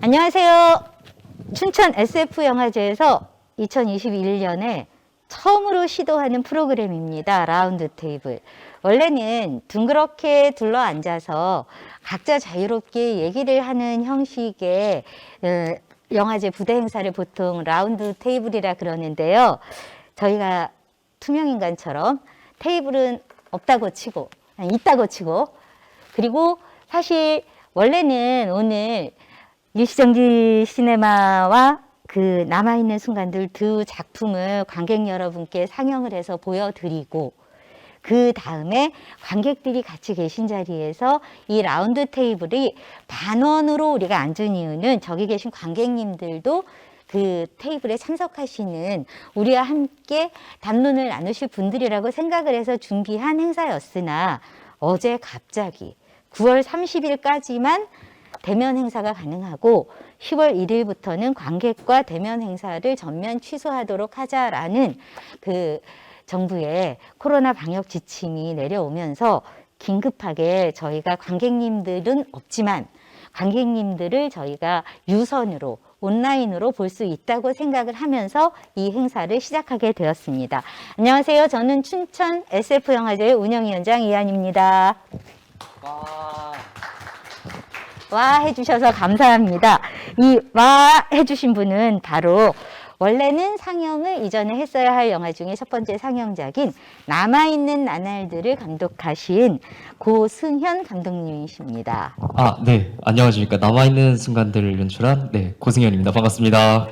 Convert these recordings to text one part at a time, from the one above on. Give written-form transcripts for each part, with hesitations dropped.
안녕하세요. 춘천 SF영화제에서 2021년에 처음으로 시도하는 프로그램입니다. 라운드 테이블. 원래는 둥그렇게 둘러 앉아서 각자 자유롭게 얘기를 하는 형식의 영화제 부대 행사를 보통 라운드 테이블이라 그러는데요. 저희가 투명인간처럼 테이블은 없다고 치고, 있다고 치고, 그리고 사실 원래는 오늘 일시정지 시네마와 그 남아있는 순간들 두 작품을 관객 여러분께 상영을 해서 보여드리고, 그 다음에 관객들이 같이 계신 자리에서 이 라운드 테이블이 반원으로 우리가 앉은 이유는 저기 계신 관객님들도 그 테이블에 참석하시는 우리와 함께 담론을 나누실 분들이라고 생각을 해서 준비한 행사였으나 어제 갑자기 9월 30일까지만 대면 행사가 가능하고 10월 1일부터는 관객과 대면 행사를 전면 취소하도록 하자라는 그 정부의 코로나 방역 지침이 내려오면서 긴급하게 저희가 관객님들은 없지만 관객님들을 저희가 유선으로 온라인으로 볼 수 있다고 생각을 하면서 이 행사를 시작하게 되었습니다. 안녕하세요. 저는 춘천 SF영화제 운영위원장 이한입니다. 와 해주셔서 감사합니다. 이 와 해주신 분은 바로 원래는 상영을 이전에 했어야 할 영화 중에 첫 번째 상영작인 남아있는 나날들을 감독하신 고승현 감독님이십니다. 네. 안녕하십니까. 남아있는 순간들을 연출한 고승현입니다. 반갑습니다.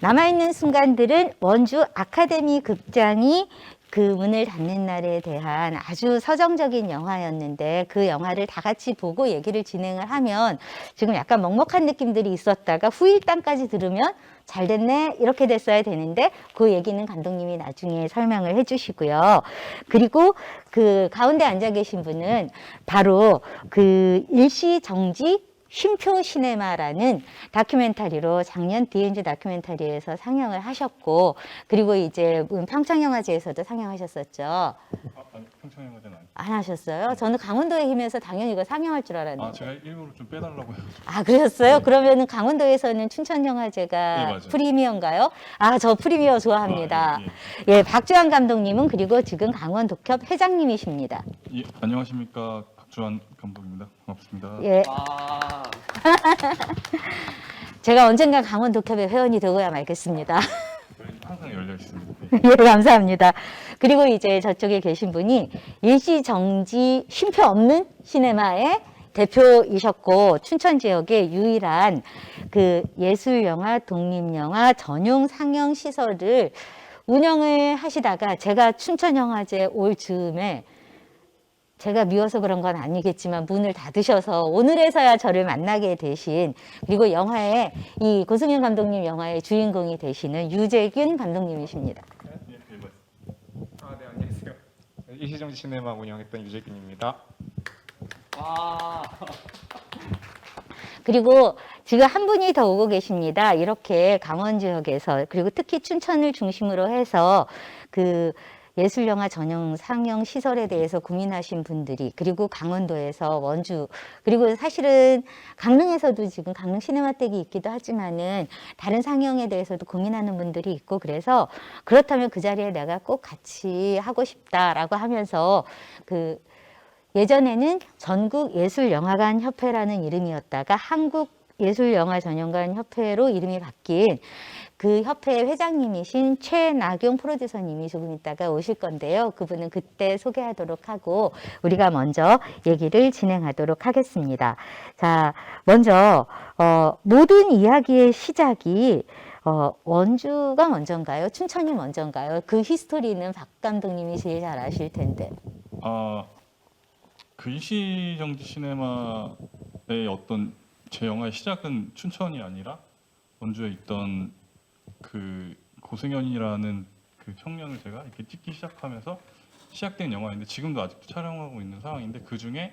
남아있는 순간들은 원주 아카데미 극장이 그 문을 닫는 날에 대한 아주 서정적인 영화였는데 그 영화를 다 같이 보고 얘기를 진행을 하면 지금 약간 먹먹한 느낌들이 있었다가 후일담까지 들으면 잘 됐네 이렇게 됐어야 되는데 그 얘기는 감독님이 나중에 설명을 해주시고요. 그리고 그 가운데 앉아 계신 분은 바로 그 일시정지 쉼표 시네마라는 다큐멘터리로 작년 DNG 다큐멘터리에서 상영을 하셨고, 그리고 이제 평창영화제에서도 상영하셨었죠. 아니, 평창영화제는 아니고. 안 하셨어요? 저는 강원도의 힘에서 당연히 이거 상영할 줄 알았는데. 제가 일부러 좀 빼달라고 해요. 그러셨어요? 그러면은 강원도에서는 춘천영화제가 네, 맞아요. 프리미어인가요? 저 프리미어 좋아합니다. 예. 예, 박주환 감독님은 그리고 지금 강원도협 회장님이십니다. 예, 안녕하십니까. 박주환 감독입니다. 반갑습니다. 예. 제가 언젠가 강원도협의 회원이 되고야 말겠습니다. 항상 열려 있습니다. 예, 감사합니다. 그리고 이제 저쪽에 계신 분이 일시정지 쉼표 없는 시네마의 대표이셨고 춘천 지역의 유일한 그 예술영화, 독립영화 전용 상영 시설을 운영을 하시다가 제가 춘천영화제 올 즈음에 제가 미워서 그런 건 아니겠지만 문을 닫으셔서 오늘에서야 저를 만나게 되신, 그리고 영화의 이 고승현 감독님 영화의 주인공이 되시는 유재균 감독님이십니다. 예, 네, 네, 안녕하세요. 일시정지 시네마 운영했던 유재균입니다. 그리고 지금 한 분이 더 오고 계십니다. 이렇게 강원 지역에서, 그리고 특히 춘천을 중심으로 해서 그 예술영화 전용 상영 시설에 대해서 고민하신 분들이, 그리고 강원도에서 원주, 그리고 사실은 강릉에서도 지금 강릉 시네마텍이 있기도 하지만은 다른 상영에 대해서도 고민하는 분들이 있고, 그래서 그렇다면 그 자리에 내가 꼭 같이 하고 싶다라고 하면서 그 예전에는 전국예술영화관 협회라는 이름이었다가 한국예술영화전용관 협회로 이름이 바뀐 그 협회 회장님이신 최나경 프로듀서님이 조금 있다가 오실 건데요. 그분은 그때 소개하도록 하고 우리가 먼저 얘기를 진행하도록 하겠습니다. 자, 먼저 모든 이야기의 시작이 원주가 먼저인가요? 춘천이 먼저인가요? 그 히스토리는 박 감독님이 제일 잘 아실 텐데. 그 일시정지 시네마의 어떤 제 영화의 시작은 춘천이 아니라 원주에 있던 그 고승현이라는 그 청년을 제가 이렇게 찍기 시작하면서 시작된 영화인데 지금도 아직도 촬영하고 있는 상황인데, 그 중에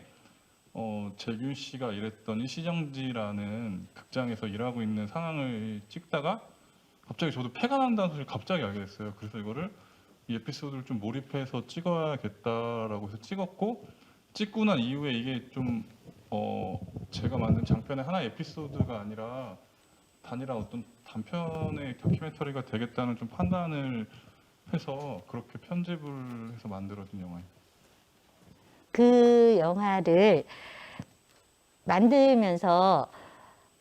재균 씨가 일했던 일시정지라는 극장에서 일하고 있는 상황을 찍다가 갑자기 저도 폐가 난다는 소리를 갑자기 알게 됐어요. 그래서 이거를 이 에피소드를 좀 몰입해서 찍어야겠다라고 해서 찍고 난 이후에 이게 좀 제가 만든 장편의 하나의 에피소드가 아니라 단일한 어떤 단편의 다큐멘터리가 되겠다는 좀 판단을 해서 그렇게 편집을 해서 만들어진 영화예요. 그 영화를 만들면서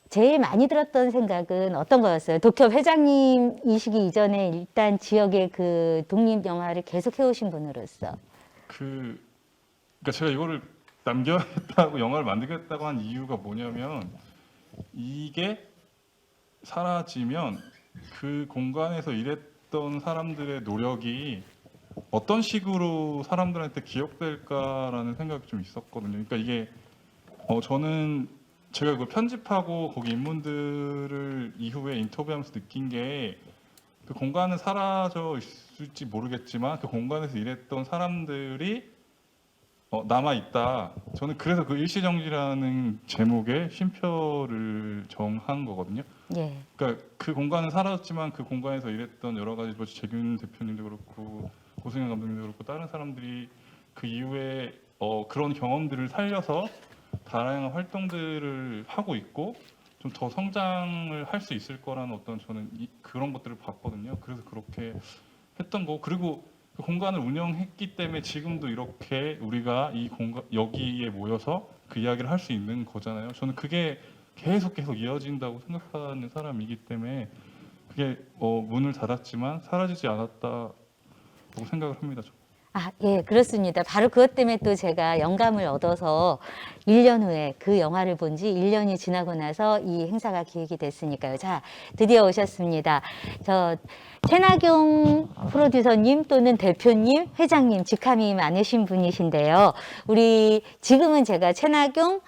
제일 많이 들었던 생각은 어떤 거였어요? 도쿄 회장님이시기 이전에 일단 지역의 그 독립 영화를 계속 해오신 분으로서. 그러니까 제가 이거를 남겨야겠다고 영화를 만들겠다고 한 이유가 뭐냐면 이게 사라지면 그 공간에서 일했던 사람들의 노력이 어떤 식으로 사람들한테 기억될까라는 생각이 좀 있었거든요. 그러니까 이게 저는 제가 그걸 편집하고 거기 인물들을 이후에 인터뷰하면서 느낀 게 그 공간은 사라져 있을지 모르겠지만 그 공간에서 일했던 사람들이 남아 있다. 저는 그래서 그 일시정지라는 제목의 쉼표를 정한 거거든요. 예. 그러니까 그 공간은 사라졌지만 그 공간에서 일했던 여러 가지 뭐 재균 대표님도 그렇고 고승현 감독님도 그렇고 다른 사람들이 그 이후에 그런 경험들을 살려서 다양한 활동들을 하고 있고 좀 더 성장을 할 수 있을 거라는 어떤 저는 그런 것들을 봤거든요. 그래서 그렇게 했던 거. 그리고 그 공간을 운영했기 때문에 지금도 이렇게 우리가 이 공간 여기에 모여서 그 이야기를 할 수 있는 거잖아요. 저는 그게 계속 이어진다고 생각하는 사람이기 때문에 그게 문을 닫았지만 사라지지 않았다고 생각을 합니다. 저는. 아, 예, 그렇습니다. 바로 그것 때문에 또 제가 영감을 얻어서 1년 후에 그 영화를 본 지 1년이 지나고 나서 이 행사가 기획이 됐으니까요. 자, 드디어 오셨습니다. 저 최나경 프로듀서님 또는 대표님, 회장님, 직함이 많으신 분이신데요. 우리 지금은 제가 최나경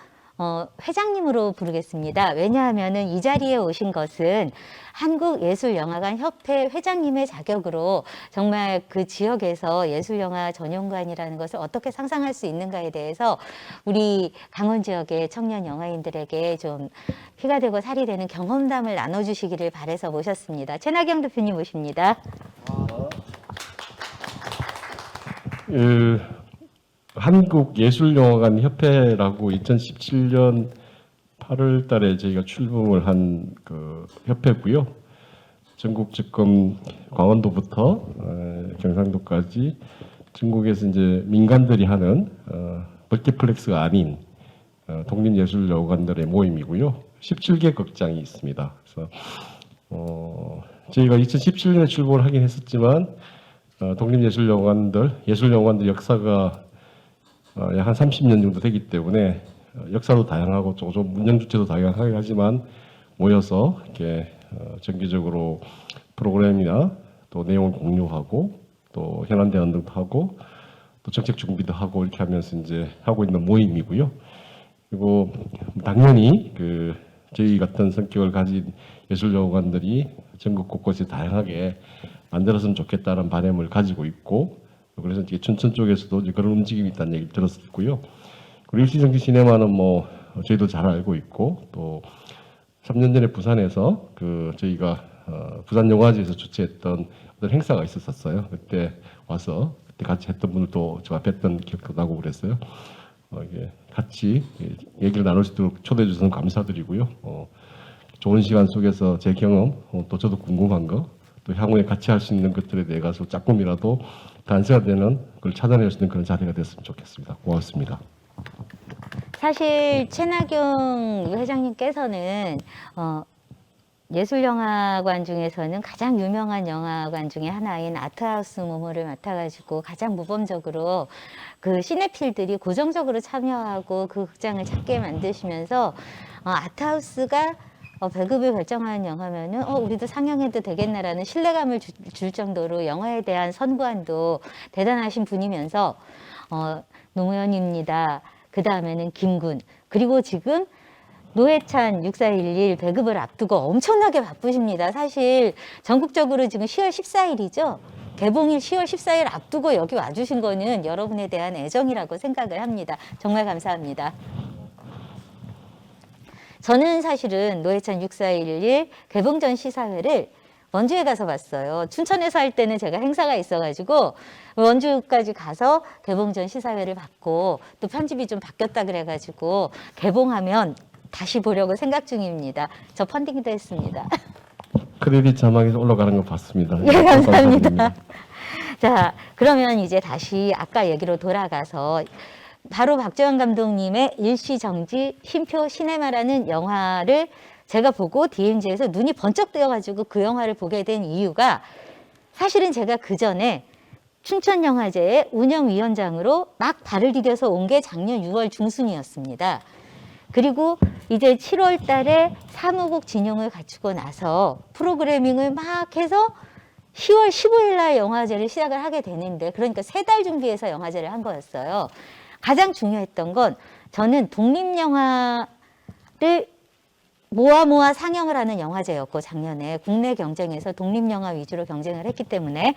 회장님으로 부르겠습니다. 왜냐하면은 이 자리에 오신 것은 한국예술영화관 협회 회장님의 자격으로 정말 그 지역에서 예술영화 전용관이라는 것을 어떻게 상상할 수 있는가에 대해서 우리 강원 지역의 청년 영화인들에게 좀 피가 되고 살이 되는 경험담을 나눠주시기를 바라서 모셨습니다. 최나경 대표님 모십니다. 한국예술영화관 협회라고 2017년 8월 달에 저희가 출범을 한 그 협회고요. 전국 지금 강원도부터 경상도까지 전국에서 이제 민간들이 하는 멀티플렉스가 아닌 독립예술영화관들의 모임이고요. 17개 극장이 있습니다. 그래서 저희가 2017년에 출범을 하긴 했었지만 독립예술영화관들, 예술영화관들 역사가 약 한 30년 정도 되기 때문에 역사도 다양하고 좀 운영 주체도 다양하게 하지만 모여서 이렇게 정기적으로 프로그램이나 또 내용을 공유하고 또 현안 대응 등도 하고 또 정책 준비도 하고 이렇게 하면서 이제 하고 있는 모임이고요. 그리고 당연히 그 저희 같은 성격을 가진 예술영화관들이 전국 곳곳에 다양하게 만들었으면 좋겠다는 바람을 가지고 있고 그래서 이제 춘천 쪽에서도 이제 그런 움직임이 있다는 얘기를 들었고요. 그리고 일시정지 시네마는 뭐 저희도 잘 알고 있고 또 3년 전에 부산에서 그 저희가 부산 영화제에서 주최했던 어떤 행사가 있었어요. 그때 와서 그때 같이 했던 분들도 저 앞에 했던 기억도 나고 그랬어요. 이게 같이 얘기를 나눌 수 있도록 초대해 주셔서 감사드리고요. 좋은 시간 속에서 제 경험 또 저도 궁금한 거 또 향후에 같이 할 수 있는 것들에 대해 가서 조금이라도 단서되는 그걸 찾아낼 수 있는 그런 자리가 됐으면 좋겠습니다. 고맙습니다. 사실 최나경 회장님께서는 예술영화관 중에서는 가장 유명한 영화관 중에 하나인 아트하우스 모모를 맡아가지고 가장 모범적으로 그 시네필들이 고정적으로 참여하고 그 극장을 찾게 만드시면서 아트하우스가 배급을 결정하는 영화면은 우리도 상영해도 되겠나라는 신뢰감을 줄 정도로 영화에 대한 선구안도 대단하신 분이면서 노무현입니다. 그 다음에는 김군 그리고 지금 노회찬 6411 배급을 앞두고 엄청나게 바쁘십니다. 사실 전국적으로 지금 10월 14일이죠. 개봉일 10월 14일 앞두고 여기 와주신 거는 여러분에 대한 애정이라고 생각을 합니다. 정말 감사합니다. 저는 사실은 노회찬 6411 개봉 전 시사회를 원주에 가서 봤어요. 춘천에서 할 때는 제가 행사가 있어가지고 원주까지 가서 개봉 전 시사회를 봤고 또 편집이 좀 바뀌었다 그래가지고 개봉하면 다시 보려고 생각 중입니다. 저 펀딩도 했습니다. 크레딧 자막에서 올라가는 거 봤습니다. 예, 감사합니다. 자, 그러면 이제 다시 아까 얘기로 돌아가서 바로 박주환 감독님의 일시정지 쉼표 시네마라는 영화를 제가 보고 DMZ에서 눈이 번쩍 뜨여가지고 그 영화를 보게 된 이유가 사실은 제가 그 전에 춘천영화제의 운영위원장으로 막 발을 디뎌서 온 게 작년 6월 중순이었습니다. 그리고 이제 7월 달에 사무국 진영을 갖추고 나서 프로그래밍을 막 해서 10월 15일 날 영화제를 시작을 하게 되는데 그러니까 3달 준비해서 영화제를 한 거였어요. 가장 중요했던 건 저는 독립영화를 모아 상영을 하는 영화제였고 작년에 국내 경쟁에서 독립영화 위주로 경쟁을 했기 때문에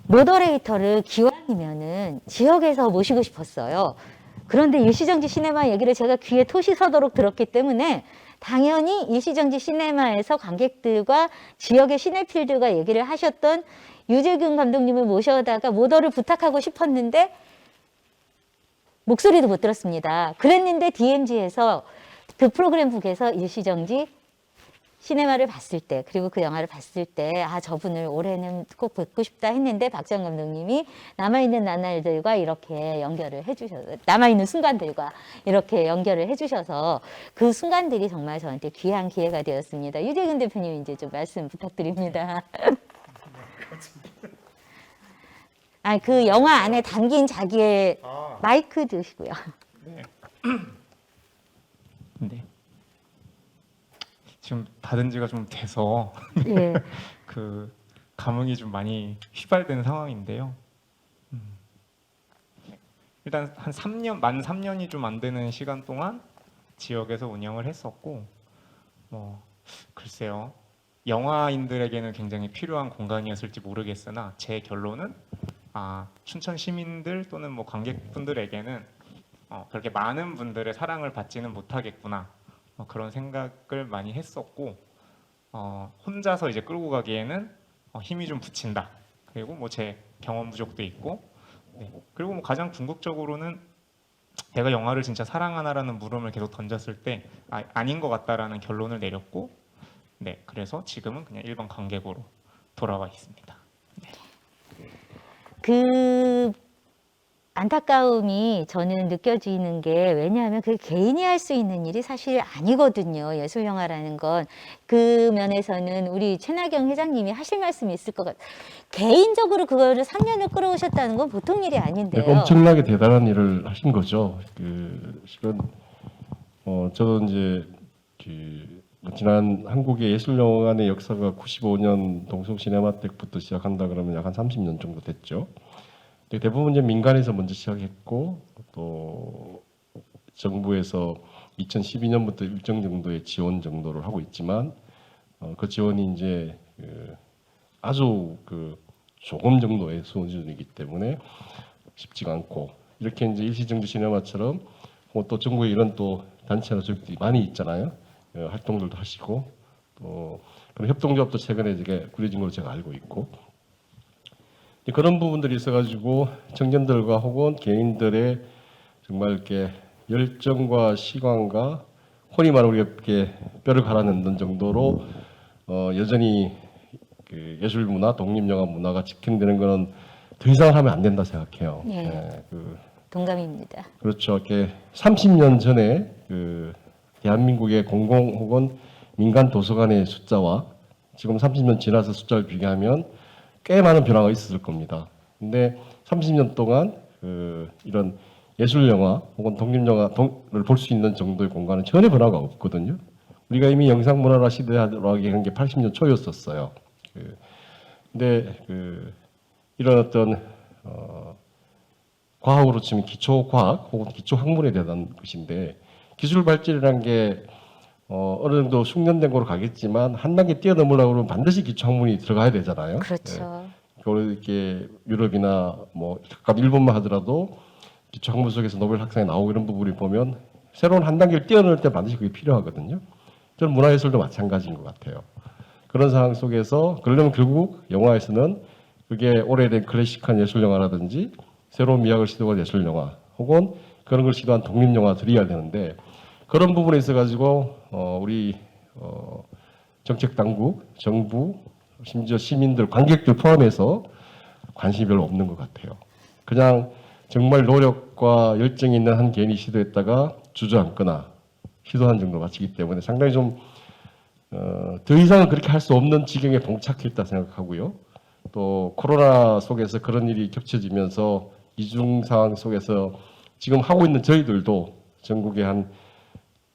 모더레이터를 기왕이면은 지역에서 모시고 싶었어요. 그런데 일시정지 시네마 얘기를 제가 귀에 토시 서도록 들었기 때문에 당연히 일시정지 시네마에서 관객들과 지역의 시네필드가 얘기를 하셨던 유재균 감독님을 모셔다가 모더를 부탁하고 싶었는데 목소리도 못 들었습니다. 그랬는데 DMZ에서 그 프로그램북에서 일시정지 시네마를 봤을 때 그리고 그 영화를 봤을 때 아 저분을 올해는 꼭 뵙고 싶다 했는데 박지원 감독님이 남아있는 나날들과 이렇게 연결을 해주셔서 남아있는 순간들과 이렇게 연결을 해주셔서 그 순간들이 정말 저한테 귀한 기회가 되었습니다. 유재근 대표님 이제 좀 말씀 부탁드립니다. 아, 그 영화 안에 담긴 자기의 마이크 드시고요. 네. 네. 지금 닫은 지가 좀 돼서 예. 그 감흥이 좀 많이 휘발되는 상황인데요. 일단 한 3년, 만 3년이 좀 안 되는 시간 동안 지역에서 운영을 했었고, 뭐 글쎄요, 영화인들에게는 굉장히 필요한 공간이었을지 모르겠으나 제 결론은 춘천 시민들 또는 뭐 관객분들에게는 그렇게 많은 분들의 사랑을 받지는 못하겠구나. 그런 생각을 많이 했었고 혼자서 이제 끌고 가기에는 힘이 좀 붙인다. 그리고 뭐 제 경험 부족도 있고 네. 그리고 뭐 가장 궁극적으로는 내가 영화를 진짜 사랑하나라는 물음을 계속 던졌을 때 아닌 것 같다라는 결론을 내렸고 네 그래서 지금은 그냥 일반 관객으로 돌아와 있습니다. 그 안타까움이 저는 느껴지는 게 왜냐하면 그 개인이 할 수 있는 일이 사실 아니거든요. 예술영화라는 건. 그 면에서는 우리 최나경 회장님이 하실 말씀이 있을 것 같아요. 개인적으로 그거를 3년을 끌어오셨다는 건 보통 일이 아닌데요. 엄청나게 대단한 일을 하신 거죠. 실은 저도 이제 지난 한국의 예술영화관의 역사가 95년 동성시네마텍부터 시작한다 그러면 약 한 30년 정도 됐죠. 대부분 이제 민간에서 먼저 시작했고 또 정부에서 2012년부터 일정 정도의 지원 정도를 하고 있지만 그 지원이 이제 아주 조금 정도의 수준이기 때문에 쉽지가 않고 이렇게 이제 일시정지 시네마처럼 또 전국에 이런 또 단체나 조직들이 많이 있잖아요. 활동들도 하시고 또 그런 협동조합도 최근에 이제 꾸려진 걸로 제가 알고 있고. 그런 부분들이 있어가지고 청년들과 혹은 개인들의 정말 이렇게 열정과 시간과 혼이 말하면 이렇게 뼈를 갈아넣는 정도로 여전히 예술 문화, 독립영화 문화가 지켜되는 거는 더 이상 하면 안 된다 생각해요. 네. 동감입니다. 그렇죠. 이렇게 30년 전에 대한민국의 공공 혹은 민간 도서관의 숫자와 지금 30년 지나서 숫자를 비교하면 꽤 많은 변화가 있었을 겁니다. 근데 30년 동안 이런 예술 영화 혹은 독립영화를 볼 수 있는 정도의 공간은 전혀 변화가 없거든요. 우리가 이미 영상문화라 시대라고 하는 게 80년 초였었어요. 근데 이런 어떤 과학으로 치면 기초과학 혹은 기초학문에 대한 것인데 기술 발전이라는 게 어느 정도 숙련된 거로 가겠지만 한 단계 뛰어넘으려고 그러면 반드시 기초학문이 들어가야 되잖아요. 그렇죠. 이렇게 유럽이나 뭐 잠깐 일본만 하더라도 기초학문 속에서 노벨 학상에 나오고 이런 부분을 보면 새로운 한 단계를 뛰어넘을 때 반드시 그게 필요하거든요. 저는 문화예술도 마찬가지인 것 같아요. 그런 상황 속에서 그러려면 결국 영화에서는 그게 오래된 클래식한 예술 영화라든지 새로운 미학을 시도한 예술 영화 혹은 그런 걸 시도한 독립 영화들이어야 되는데 그런 부분에 있어 가지고 우리 정책 당국, 정부, 심지어 시민들, 관객들 포함해서 관심이 별로 없는 것 같아요. 그냥 정말 노력과 열정이 있는 한 개인이 시도했다가 주저앉거나 시도한 정도 마치기 때문에 상당히 좀 더 이상은 그렇게 할 수 없는 지경에 봉착했다 생각하고요. 또 코로나 속에서 그런 일이 겹쳐지면서 이중 상황 속에서 지금 하고 있는 저희들도 전국에 한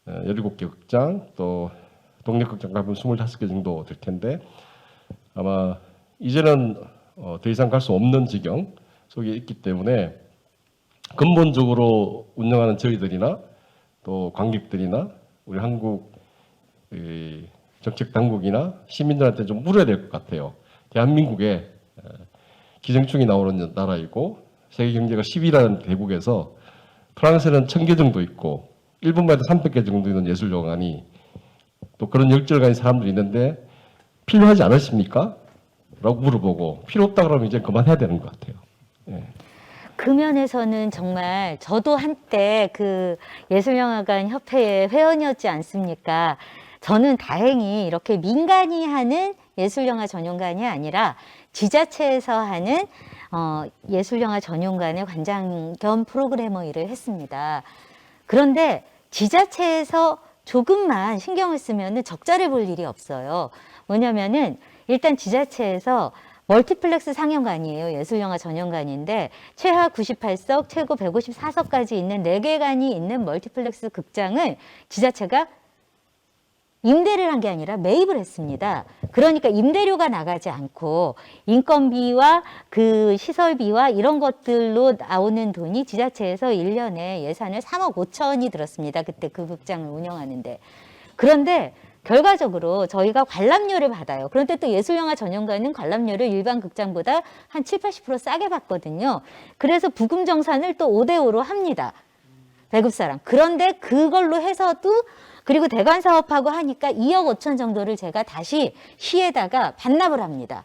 17개 극장 또 독립극장 가면 25개 정도 될 텐데 아마 이제는 더 이상 갈 수 없는 지경 속에 있기 때문에 근본적으로 운영하는 저희들이나 또 관객들이나 우리 한국 정책 당국이나 시민들한테 좀 물어야 될 것 같아요. 대한민국에 기생충이 나오는 나라이고 세계 경제가 10위라는 대국에서 프랑스는 1000개 정도 있고 일본만 해도 300개 정도 있는 예술영화관이 또 그런 열정을 가진 사람들이 있는데 필요하지 않으십니까? 라고 물어보고 필요 없다 그러면 이제 그만해야 되는 것 같아요. 예. 그 면에서는 정말 저도 한때 그 예술영화관 협회의 회원이었지 않습니까? 저는 다행히 이렇게 민간이 하는 예술영화 전용관이 아니라 지자체에서 하는 예술영화 전용관의 관장 겸 프로그래머 일을 했습니다. 그런데 지자체에서 조금만 신경을 쓰면 적자를 볼 일이 없어요. 뭐냐면은 일단 지자체에서 멀티플렉스 상영관이에요. 예술영화 전용관인데 최하 98석, 최고 154석까지 있는 4개관이 있는 멀티플렉스 극장을 지자체가 임대를 한 게 아니라 매입을 했습니다. 그러니까 임대료가 나가지 않고 인건비와 그 시설비와 이런 것들로 나오는 돈이 지자체에서 1년에 예산을 3억 5천이 들었습니다. 그때 그 극장을 운영하는데. 그런데 결과적으로 저희가 관람료를 받아요. 그런데 또 예술영화 전용관은 관람료를 일반 극장보다 한 7, 80% 싸게 받거든요. 그래서 부금정산을 또 5대5로 합니다. 배급사랑. 그런데 그걸로 해서도 그리고 대관 사업하고 하니까 2억 5천 정도를 제가 다시 시에다가 반납을 합니다.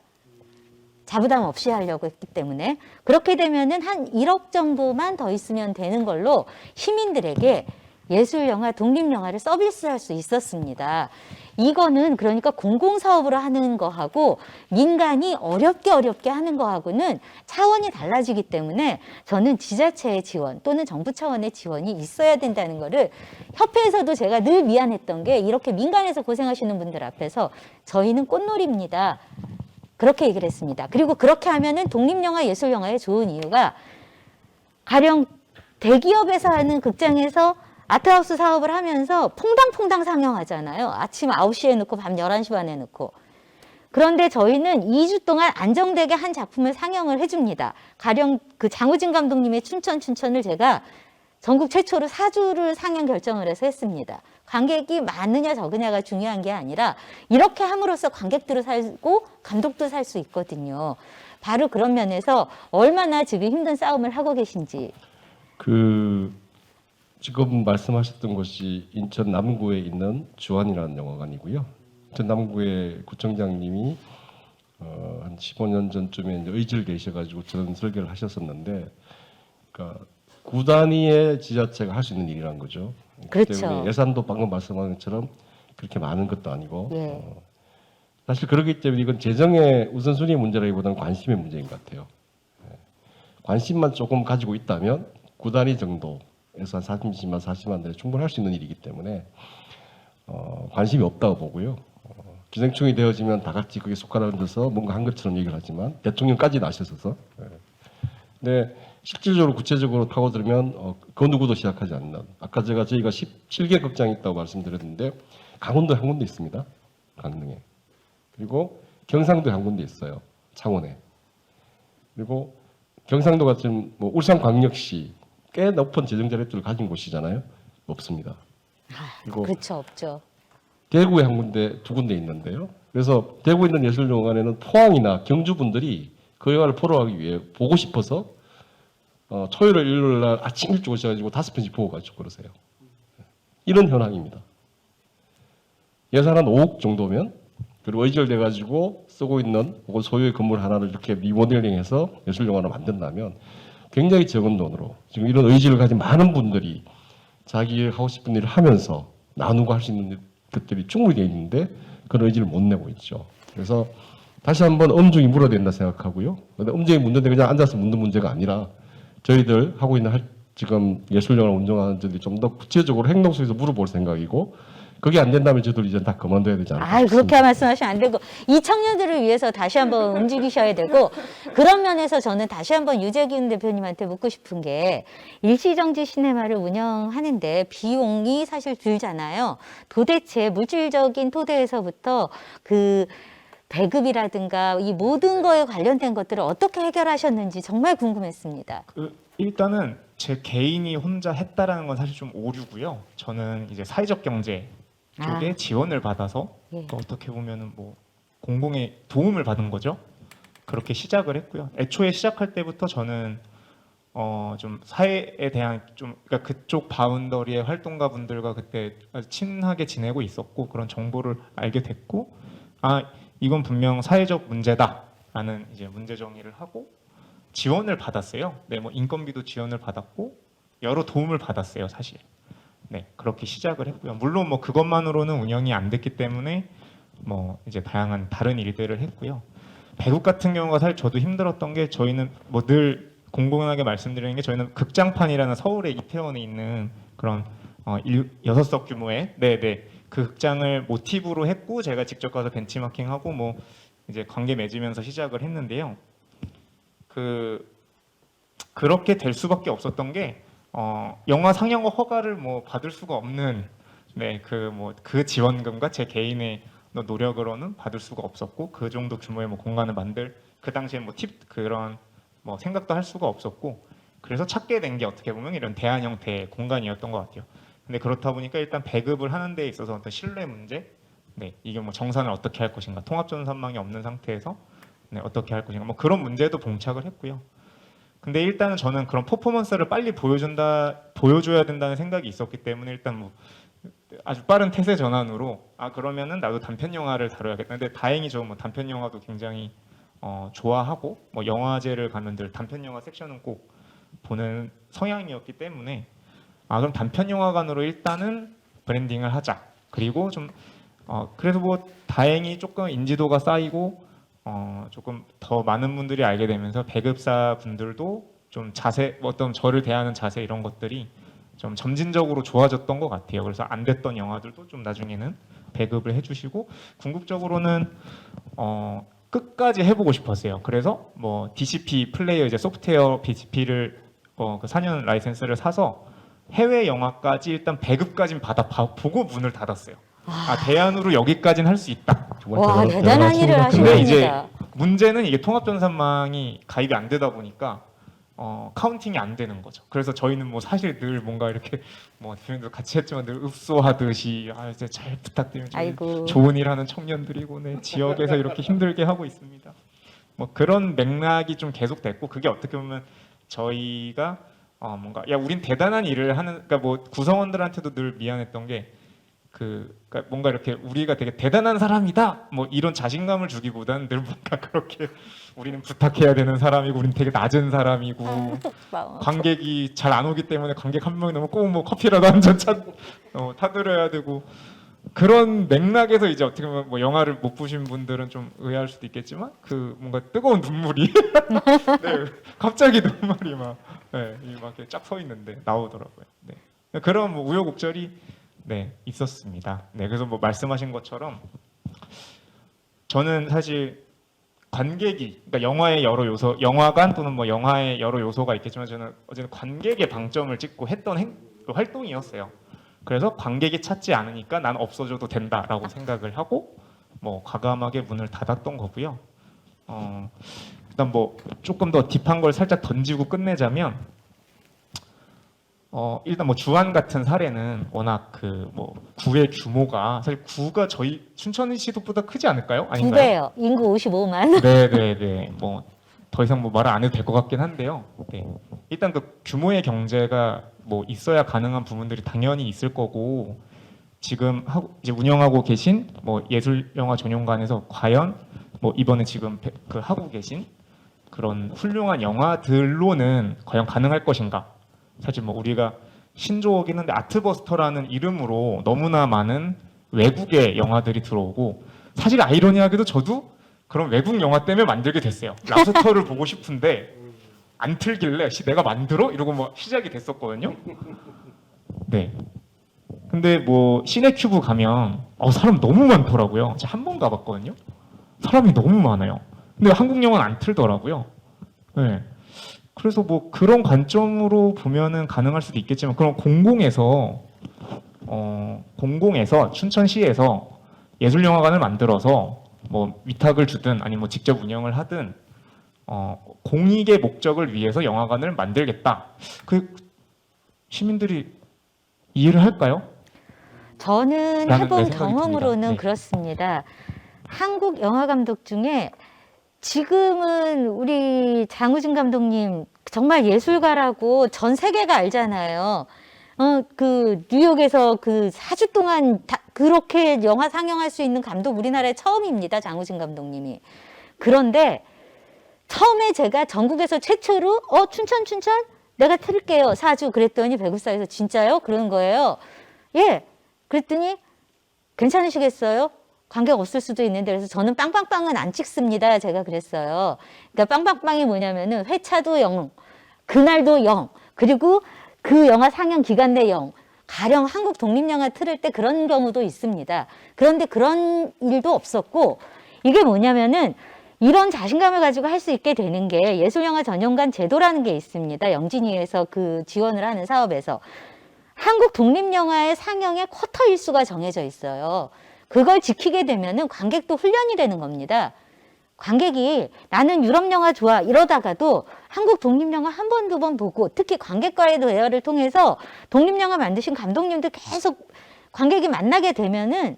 자부담 없이 하려고 했기 때문에. 그렇게 되면은 한 1억 정도만 더 있으면 되는 걸로 시민들에게 예술영화, 독립영화를 서비스할 수 있었습니다. 이거는 그러니까 공공사업으로 하는 거하고 민간이 어렵게 하는 거하고는 차원이 달라지기 때문에 저는 지자체의 지원 또는 정부 차원의 지원이 있어야 된다는 거를 협회에서도 제가 늘 미안했던 게 이렇게 민간에서 고생하시는 분들 앞에서 저희는 꽃놀이입니다. 그렇게 얘기를 했습니다. 그리고 그렇게 하면은 독립영화, 예술영화에 좋은 이유가 가령 대기업에서 하는 극장에서 아트하우스 사업을 하면서 퐁당퐁당 상영하잖아요. 아침 9시에 넣고 밤 11시 반에 넣고. 그런데 저희는 2주 동안 안정되게 한 작품을 상영을 해줍니다. 가령 그 장우진 감독님의 춘천을 제가 전국 최초로 4주를 상영 결정을 해서 했습니다. 관객이 많으냐 적으냐가 중요한 게 아니라 이렇게 함으로써 관객들을 살고 감독도 살 수 있거든요. 바로 그런 면에서 얼마나 지금 힘든 싸움을 하고 계신지. 지금 말씀하셨던 곳이 인천 남구에 있는 주안이라는 영화관이고요. 인천 남구의 구청장님이 한 15년 전쯤에 이제 의지를 계셔가지고 저런 설계를 하셨었는데, 그러니까 구 단위의 지자체가 할 수 있는 일이란 거죠. 그렇죠. 때문에 예산도 방금 말씀하신 것처럼 그렇게 많은 것도 아니고, 예. 사실 그렇기 때문에 이건 재정의 우선순위 문제라기보다는 관심의 문제인 것 같아요. 관심만 조금 가지고 있다면 구 단위 정도. 에서 한 30만, 40만 대에 충분할 수 있는 일이기 때문에 관심이 없다고 보고요. 기생충이 되어지면 다 같이 그게 손가락을 얹어서 뭔가 한 것처럼 얘기를 하지만 대통령까지 나셨어서. 근데 실질적으로 구체적으로 파고들면 그 누구도 시작하지 않는. 아까 저희가 17개 극장이 있다고 말씀드렸는데 강원도에 한 군데 있습니다. 강릉에. 그리고 경상도에 한 군데 있어요. 창원에. 그리고 경상도 같은 뭐 울산광역시 꽤 높은 재정 자료들을 가진 곳이잖아요. 없습니다. 그리고 그렇죠, 없죠. 대구에 한 군데, 두 군데 있는데요. 그래서 대구에 있는 예술영화관에는 포항이나 경주 분들이 그 영화를 보러 가기 위해 보고 싶어서 토요일, 일요일 날 아침 일찍 오셔가지고 5편씩 보고 가지고 그러세요. 이런 현황입니다. 예산 한 5억 정도면 그리고 의결돼가지고 쓰고 있는 혹은 소유의 건물 하나를 이렇게 리모델링해서 예술영화를 만든다면 굉장히 적은 돈으로 지금 이런 의지를 가진 많은 분들이 자기 하고 싶은 일을 하면서 나누고 할 수 있는 것들이 충분히 되어 있는데 그런 의지를 못 내고 있죠. 그래서 다시 한번 엄중히 물어야 된다 생각하고요. 근데 엄중히 묻는데 그냥 앉아서 묻는 문제가 아니라 저희들 하고 있는 지금 예술영화를 운영하는 저들이 좀 더 구체적으로 행동 속에서 물어볼 생각이고 그게 안 된다면 저들 이제 다 그만둬야 되지 않을까 아, 싶습니다. 그렇게 말씀하시면 안 되고 이 청년들을 위해서 다시 한번 움직이셔야 되고 그런 면에서 저는 다시 한번 유재균 대표님한테 묻고 싶은 게 일시정지 시네마를 운영하는데 비용이 사실 들잖아요. 도대체 물질적인 토대에서부터 그 배급이라든가 이 모든 거에 관련된 것들을 어떻게 해결하셨는지 정말 궁금했습니다. 일단은 제 개인이 혼자 했다라는 건 사실 좀 오류고요. 저는 이제 사회적 경제 쪽에 지원을 받아서 예. 또 어떻게 보면은 뭐 공공의 도움을 받은 거죠. 그렇게 시작을 했고요. 애초에 시작할 때부터 저는 좀 사회에 대한 좀 그러니까 그쪽 바운더리의 활동가 분들과 그때 아주 친하게 지내고 있었고 그런 정보를 알게 됐고 이건 분명 사회적 문제다라는 이제 문제 정의를 하고 지원을 받았어요. 네, 뭐 인건비도 지원을 받았고 여러 도움을 받았어요, 사실. 네, 그렇게 시작을 했고요. 물론 뭐 그것만으로는 운영이 안 됐기 때문에 뭐 이제 다양한 다른 일들을 했고요. 배국 같은 경우가 사실 저도 힘들었던 게 저희는 뭐 늘 공공하게 말씀드리는 게 저희는 극장판이라는 서울의 이태원에 있는 그런 6석 규모의 그 극장을 모티브로 했고 제가 직접 가서 벤치마킹하고 뭐 이제 관계 맺으면서 시작을 했는데요. 그렇게 될 수밖에 없었던 게 영화 상영과 허가를 뭐 받을 수가 없는 그 지원금과 제 개인의 노력으로는 받을 수가 없었고 그 정도 규모의 뭐 공간을 만들 그 당시에 뭐 그런 뭐 생각도 할 수가 없었고 그래서 찾게 된 게 어떻게 보면 이런 대안 형태의 공간이었던 것 같아요. 근데 그렇다 보니까 일단 배급을 하는 데 있어서 어떤 신뢰 문제, 이게 뭐 정산을 어떻게 할 것인가, 통합전산망이 없는 상태에서 어떻게 할 것인가, 뭐 그런 문제도 봉착을 했고요. 근데 일단은 저는 그런 퍼포먼스를 빨리 보여줘야 된다는 생각이 있었기 때문에 일단 뭐 아주 빠른 태세 전환으로 그러면은 나도 단편 영화를 다뤄야겠다. 근데 다행히 저 뭐 단편 영화도 굉장히 좋아하고 뭐 영화제를 가면 늘 단편 영화 섹션은 꼭 보는 성향이었기 때문에 그럼 단편 영화관으로 일단은 브랜딩을 하자. 그리고 좀 그래서 뭐 다행히 조금 인지도가 쌓이고 조금 더 많은 분들이 알게 되면서 배급사 분들도 좀 어떤 저를 대하는 자세 이런 것들이 좀 점진적으로 좋아졌던 것 같아요. 그래서 안 됐던 영화들도 좀 나중에는 배급을 해주시고 궁극적으로는 끝까지 해보고 싶었어요. 그래서 뭐 DCP 플레이어 이제 소프트웨어 DCP를 그 4년 라이센스를 사서 해외 영화까지 일단 배급까지는 보고 문을 닫았어요. 대안으로 여기까지는 할 수 있다. 와, 대단한 일을 근데 이제 하십니다. 문제는 이게 통합전산망이 가입이 안 되다 보니까 카운팅이 안 되는 거죠. 그래서 저희는 뭐 사실 늘 뭔가 이렇게 뭐 대표님도 같이 했지만 늘 읍소하듯이 이제 잘 부탁드리면 아이고. 좋은 일하는 청년들이고 지역에서 이렇게 힘들게 하고 있습니다. 뭐 그런 맥락이 좀 계속됐고 그게 어떻게 보면 저희가 뭔가 우린 대단한 일을 하는 그러니까 뭐 구성원들한테도 늘 미안했던 게 그러니까 뭔가 이렇게 우리가 되게 대단한 사람이다 뭐 이런 자신감을 주기보다는 늘 뭔가 그렇게 우리는 부탁해야 되는 사람이고 우리는 되게 낮은 사람이고 관객이 잘 안 오기 때문에 관객 한 명이 너무 꼭 뭐 커피라도 한 잔 타드려야 되고 그런 맥락에서 이제 어떻게 보면 뭐 영화를 못 보신 분들은 좀 의아할 수도 있겠지만 뭔가 뜨거운 눈물이 갑자기 눈물이 막 이렇게 쫙 서 있는데 나오더라고요. 그런 뭐 우여곡절이 있었습니다. 그래서 뭐 말씀하신 것처럼 저는 사실 관객이 그러니까 영화의 여러 요소, 영화관 또는 뭐 영화의 여러 요소가 있겠지만 저는 어제는 관객의 방점을 찍고 했던 활동이었어요. 그래서 관객이 찾지 않으니까 난 없어져도 된다라고 생각을 하고 뭐 과감하게 문을 닫았던 거고요. 일단 뭐 조금 더 딥한 걸 살짝 던지고 끝내자면 일단 뭐 주안 같은 사례는 워낙 뭐 구의 규모가 사실 구가 저희 춘천시도보다 크지 않을까요? 두 아닌가요? 배예요. 인구 55만. 네네네. 뭐 더 이상 뭐 말을 안 해도 될 것 같긴 한데요. 일단 그 규모의 경제가 뭐 있어야 가능한 부분들이 당연히 있을 거고 지금 이제 운영하고 계신 뭐 예술영화 전용관에서 과연 뭐 이번에 지금 하고 계신 그런 훌륭한 영화들로는 과연 가능할 것인가? 사실 뭐 우리가 신조어긴 한데 아트버스터라는 이름으로 너무나 많은 외국의 영화들이 들어오고, 사실 아이러니하게도 저도 그런 외국 영화 때문에 만들게 됐어요. 랍스터를 보고 싶은데 안 틀길래 내가 만들어? 이러고 뭐 시작이 됐었거든요. 네. 근데 뭐 시네큐브 가면 사람 너무 많더라고요. 제가 한 번 가봤거든요. 사람이 너무 많아요. 근데 한국 영화는 안 틀더라고요. 네. 그래서 뭐 그런 관점으로 보면은 가능할 수도 있겠지만, 그럼 공공에서 춘천시에서 예술영화관을 만들어서 뭐 위탁을 주든 아니면 뭐 직접 운영을 하든 공익의 목적을 위해서 영화관을 만들겠다. 그 시민들이 이해를 할까요? 저는 라는 해본 생각이 경험으로는 듭니다. 네. 그렇습니다. 한국 영화 감독 중에 지금은 우리 장우진 감독님 정말 예술가라고 전 세계가 알잖아요. 그 뉴욕에서 그 4주 동안 그렇게 영화 상영할 수 있는 감독 우리나라에 처음입니다. 장우진 감독님이. 그런데 처음에 제가 전국에서 최초로 춘천 내가 틀게요. 4주 그랬더니 배구사에서 진짜요? 그러는 거예요. 예. 그랬더니 괜찮으시겠어요? 관객 없을 수도 있는데, 그래서 저는 빵빵빵은 안 찍습니다. 제가 그랬어요. 그러니까 빵빵빵이 뭐냐면은 회차도 0, 그날도 0, 그리고 그 영화 상영 기간 내 0. 가령 한국 독립영화 틀을 때 그런 경우도 있습니다. 그런데 그런 일도 없었고, 이게 뭐냐면은 이런 자신감을 가지고 할 수 있게 되는 게 예술영화 전용관 제도라는 게 있습니다. 영진이에서 그 지원을 하는 사업에서. 한국 독립영화의 상영의 쿼터 일수가 정해져 있어요. 그걸 지키게 되면은 관객도 훈련이 되는 겁니다. 관객이 나는 유럽 영화 좋아 이러다가도 한국 독립영화 한 번, 두 번 보고, 특히 관객과의 대화를 통해서 독립영화 만드신 감독님들 계속 관객이 만나게 되면은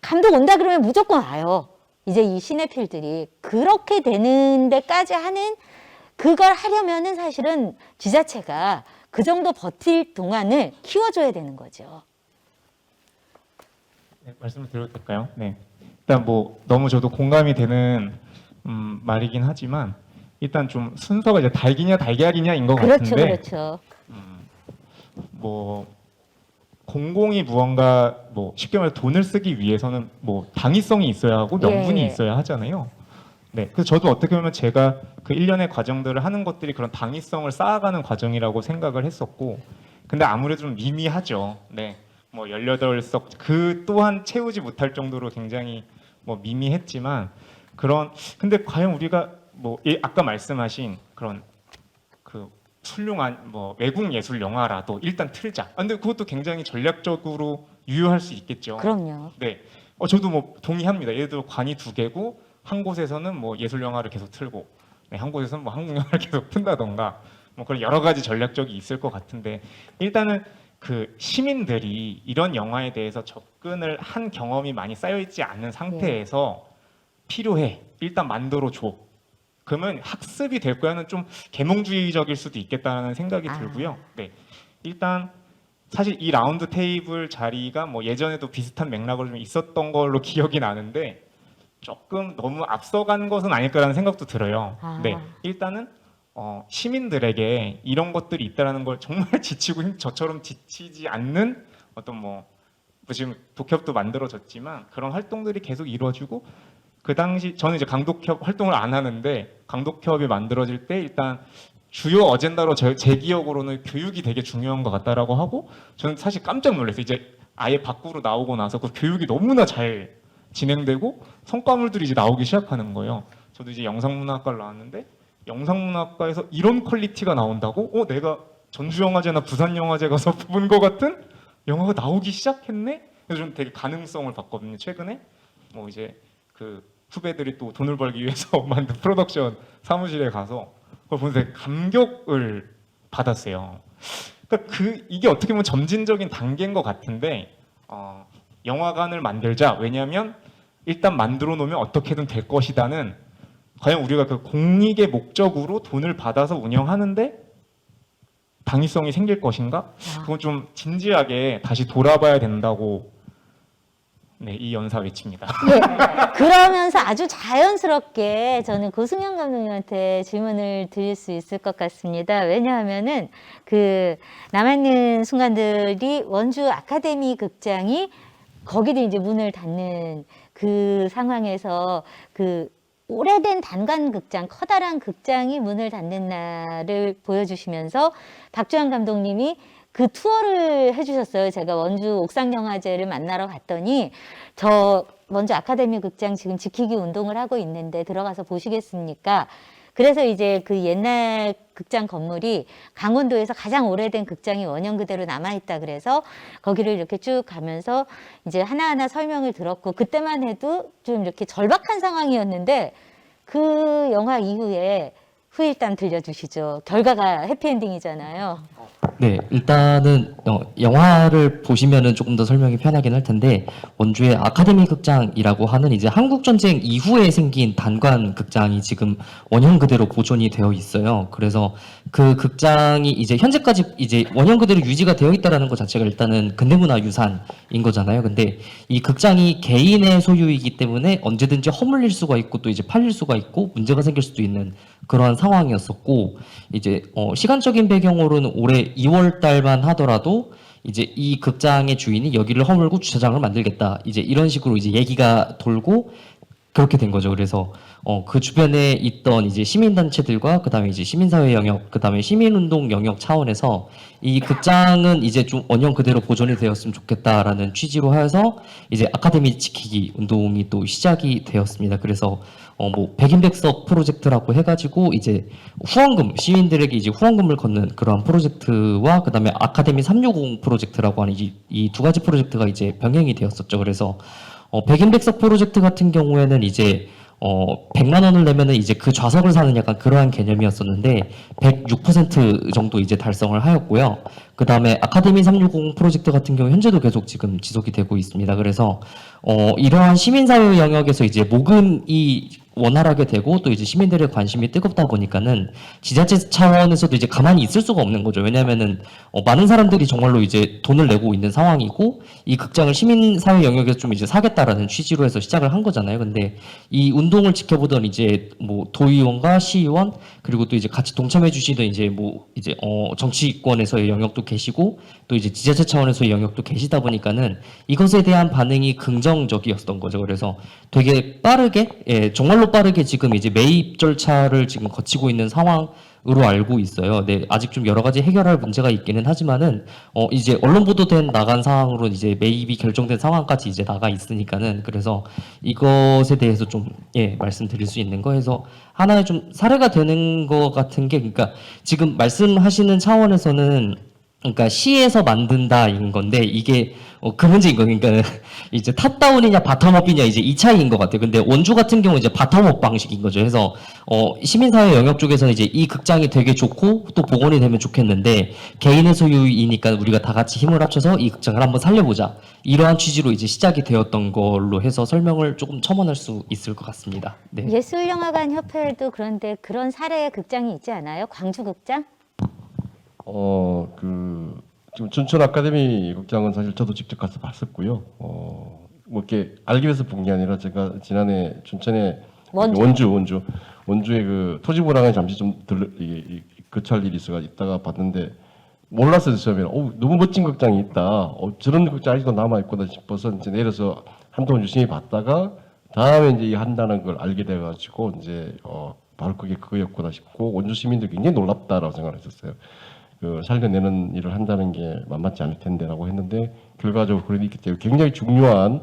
감독 온다 그러면 무조건 와요. 이제 이 시네필들이 그렇게 되는 데까지 하는, 그걸 하려면은 사실은 지자체가 그 정도 버틸 동안을 키워줘야 되는 거죠. 네, 말씀을 드려도 될까요? 네. 일단 뭐 너무 저도 공감이 되는 말이긴 하지만, 일단 좀 순서가 이제 닭이냐 달걀이냐인 것 그렇죠, 같은데, 그렇죠. 뭐 공공이 무언가 뭐 쉽게 말해 돈을 쓰기 위해서는 뭐 당위성이 있어야 하고 명분이 예. 있어야 하잖아요. 네. 그래서 저도 어떻게 보면 제가 그 일련의 과정들을 하는 것들이 그런 당위성을 쌓아가는 과정이라고 생각을 했었고, 근데 아무래도 좀 미미하죠. 네. 뭐 18석 그 또한 채우지 못할 정도로 굉장히 뭐 미미했지만, 근데 과연 우리가 뭐 아까 말씀하신 그런 그 훌륭한 뭐 외국 예술 영화라도 일단 틀자. 근데 그것도 굉장히 전략적으로 유효할 수 있겠죠. 그럼요. 네. 저도 뭐 동의합니다. 예를 들어 관이 2개고 한 곳에서는 뭐 예술 영화를 계속 틀고, 네, 한 곳에서는 뭐 한국 영화를 계속 튼다던가, 뭐 그런 여러 가지 전략적이 있을 것 같은데, 일단은 그 시민들이 이런 영화에 대해서 접근을 한 경험이 많이 쌓여 있지 않은 상태에서 필요해. 일단 만들어 줘. 그러면 학습이 될 거야는 좀 계몽주의적일 수도 있겠다는 생각이 들고요. 네. 일단 사실 이 라운드 테이블 자리가 뭐 예전에도 비슷한 맥락으로 좀 있었던 걸로 기억이 나는데, 조금 너무 앞서간 것은 아닐까라는 생각도 들어요. 네. 일단은 시민들에게 이런 것들이 있다라는 걸 정말 저처럼 지치지 않는 어떤 뭐 지금 독협도 만들어졌지만 그런 활동들이 계속 이루어지고, 그 당시 저는 이제 강독협 활동을 안 하는데, 강독협이 만들어질 때 일단 주요 어젠다로 제 기억으로는 교육이 되게 중요한 것 같다라고 하고, 저는 사실 깜짝 놀랐어요. 이제 아예 밖으로 나오고 나서 그 교육이 너무나 잘 진행되고 성과물들이 이제 나오기 시작하는 거예요. 저도 이제 영상문화학과를 나왔는데, 영상문화학과에서 이런 퀄리티가 나온다고? 내가 전주영화제나 부산영화제 가서 본 것 같은 영화가 나오기 시작했네? 그래서 좀 되게 가능성을 봤거든요. 최근에 뭐 이제 그 후배들이 또 돈을 벌기 위해서 만든 프로덕션 사무실에 가서 그걸 보면서 되게 감격을 받았어요. 그러니까 이게 어떻게 보면 점진적인 단계인 것 같은데, 영화관을 만들자. 왜냐하면 일단 만들어 놓으면 어떻게든 될 것이다는, 과연 우리가 그 공익의 목적으로 돈을 받아서 운영하는데 당위성이 생길 것인가? 그건 좀 진지하게 다시 돌아봐야 된다고 네, 이 연사 외칩니다. 예. 그러면서 아주 자연스럽게 저는 고승현 감독님한테 질문을 드릴 수 있을 것 같습니다. 왜냐하면은 그 남아있는 순간들이 원주 아카데미 극장이 거기도 이제 문을 닫는 그 상황에서 그 오래된 단관 극장, 커다란 극장이 문을 닫는 날을 보여주시면서 박주환 감독님이 그 투어를 해주셨어요. 제가 원주 옥상영화제를 만나러 갔더니 저 원주 아카데미 극장 지금 지키기 운동을 하고 있는데 들어가서 보시겠습니까? 그래서 이제 그 옛날 극장 건물이 강원도에서 가장 오래된 극장이 원형 그대로 남아있다 그래서 거기를 이렇게 쭉 가면서 이제 하나하나 설명을 들었고 그때만 해도 좀 이렇게 절박한 상황이었는데 그 영화 이후에 후일담 들려주시죠. 결과가 해피엔딩이잖아요. 네, 일단은 영화를 보시면은 조금 더 설명이 편하긴 할 텐데 원주의 아카데미 극장이라고 하는 이제 한국 전쟁 이후에 생긴 단관 극장이 지금 원형 그대로 보존이 되어 있어요. 그래서 그 극장이 이제 현재까지 이제 원형 그대로 유지가 되어 있다라는 것 자체가 일단은 근대문화 유산인 거잖아요. 근데 이 극장이 개인의 소유이기 때문에 언제든지 허물릴 수가 있고 또 이제 팔릴 수가 있고 문제가 생길 수도 있는 그러한 상황이었었고 이제 시간적인 배경으로는 올해 2월 달만 하더라도 이제 이 극장의 주인이 여기를 허물고 주차장을 만들겠다 이제 이런 식으로 이제 얘기가 돌고 그렇게 된 거죠. 그래서 그 주변에 있던 이제 시민단체들과 그다음에 이제 시민사회 영역, 그다음에 시민운동 영역 차원에서 이 극장은 이제 좀 원형 그대로 보존이 되었으면 좋겠다라는 취지로 해서 이제 아카데미 지키기 운동이 또 시작이 되었습니다. 그래서 뭐 백인백석 프로젝트라고 해가지고 이제 후원금 시민들에게 이제 후원금을 걷는 그러한 프로젝트와 그다음에 아카데미 360 프로젝트라고 하는 이 두 가지 프로젝트가 이제 병행이 되었었죠. 그래서 백인백석 프로젝트 같은 경우에는 이제 100만 원을 내면은 이제 그 좌석을 사는 약간 그러한 개념이었었는데 106% 정도 이제 달성을 하였고요. 그 다음에 아카데미 360 프로젝트 같은 경우 현재도 계속 지금 지속이 되고 있습니다. 그래서 이러한 시민사회 영역에서 이제 모금이 원활하게 되고 또 이제 시민들의 관심이 뜨겁다 보니까는 지자체 차원에서도 이제 가만히 있을 수가 없는 거죠. 왜냐하면은 많은 사람들이 정말로 이제 돈을 내고 있는 상황이고 이 극장을 시민사회 영역에서 좀 이제 사겠다라는 취지로 해서 시작을 한 거잖아요. 근데 이 운동을 지켜보던 이제 뭐 도의원과 시의원 그리고 또 이제 같이 동참해 주시던 이제 뭐 이제 정치권에서의 영역도 계시고 또 이제 지자체 차원에서의 영역도 계시다 보니까는 이것에 대한 반응이 긍정적이었던 거죠. 그래서 되게 빠르게 정말로 빠르게 지금 이제 매입 절차를 지금 거치고 있는 상황으로 알고 있어요. 네, 아직 좀 여러 가지 해결할 문제가 있기는 하지만은 이제 언론 보도된 나간 상황으로 이제 매입이 결정된 상황까지 이제 나가 있으니까는 그래서 이것에 대해서 좀 말씀드릴 수 있는 거에서 하나의 좀 사례가 되는 것 같은 게 그러니까 지금 말씀하시는 차원에서는 그러니까 시에서 만든다인 건데 이게 그 문제인 거예요. 그러니까 이제 탑다운이냐 바텀업이냐 이제 이 차이인 것 같아요. 근데 원주 같은 경우 이제 바텀업 방식인 거죠. 그래서 시민사회 영역 쪽에서는 이제 이 극장이 되게 좋고 또 복원이 되면 좋겠는데 개인의 소유이니까 우리가 다 같이 힘을 합쳐서 이 극장을 한번 살려보자. 이러한 취지로 이제 시작이 되었던 걸로 해서 설명을 조금 첨언할 수 있을 것 같습니다. 네. 예술영화관 협회에도 그런데 그런 사례의 극장이 있지 않아요? 광주 극장? 지금 춘천 아카데미 극장은 사실 저도 직접 가서 봤었고요. 뭐 이렇게 알기 위해서 본 게 아니라 제가 지난해 춘천에 원주에 그 토지보랑에 잠시 좀 거찰 일이 있다가 봤는데 몰랐어요 처음에는. 너무 멋진 극장이 있다. 저런 극장 아직도 남아 있구나 싶어서 이제 내려서 한동안 유심히 봤다가 다음에 이제 한다는 걸 알게 돼가지고 이제 바로 그거였구나 싶고 원주 시민들 굉장히 놀랍다라고 생각했었어요. 살려내는 일을 한다는 게 만만치 않을 텐데라고 했는데 결과적으로 그런 일이 있기 때문에 굉장히 중요한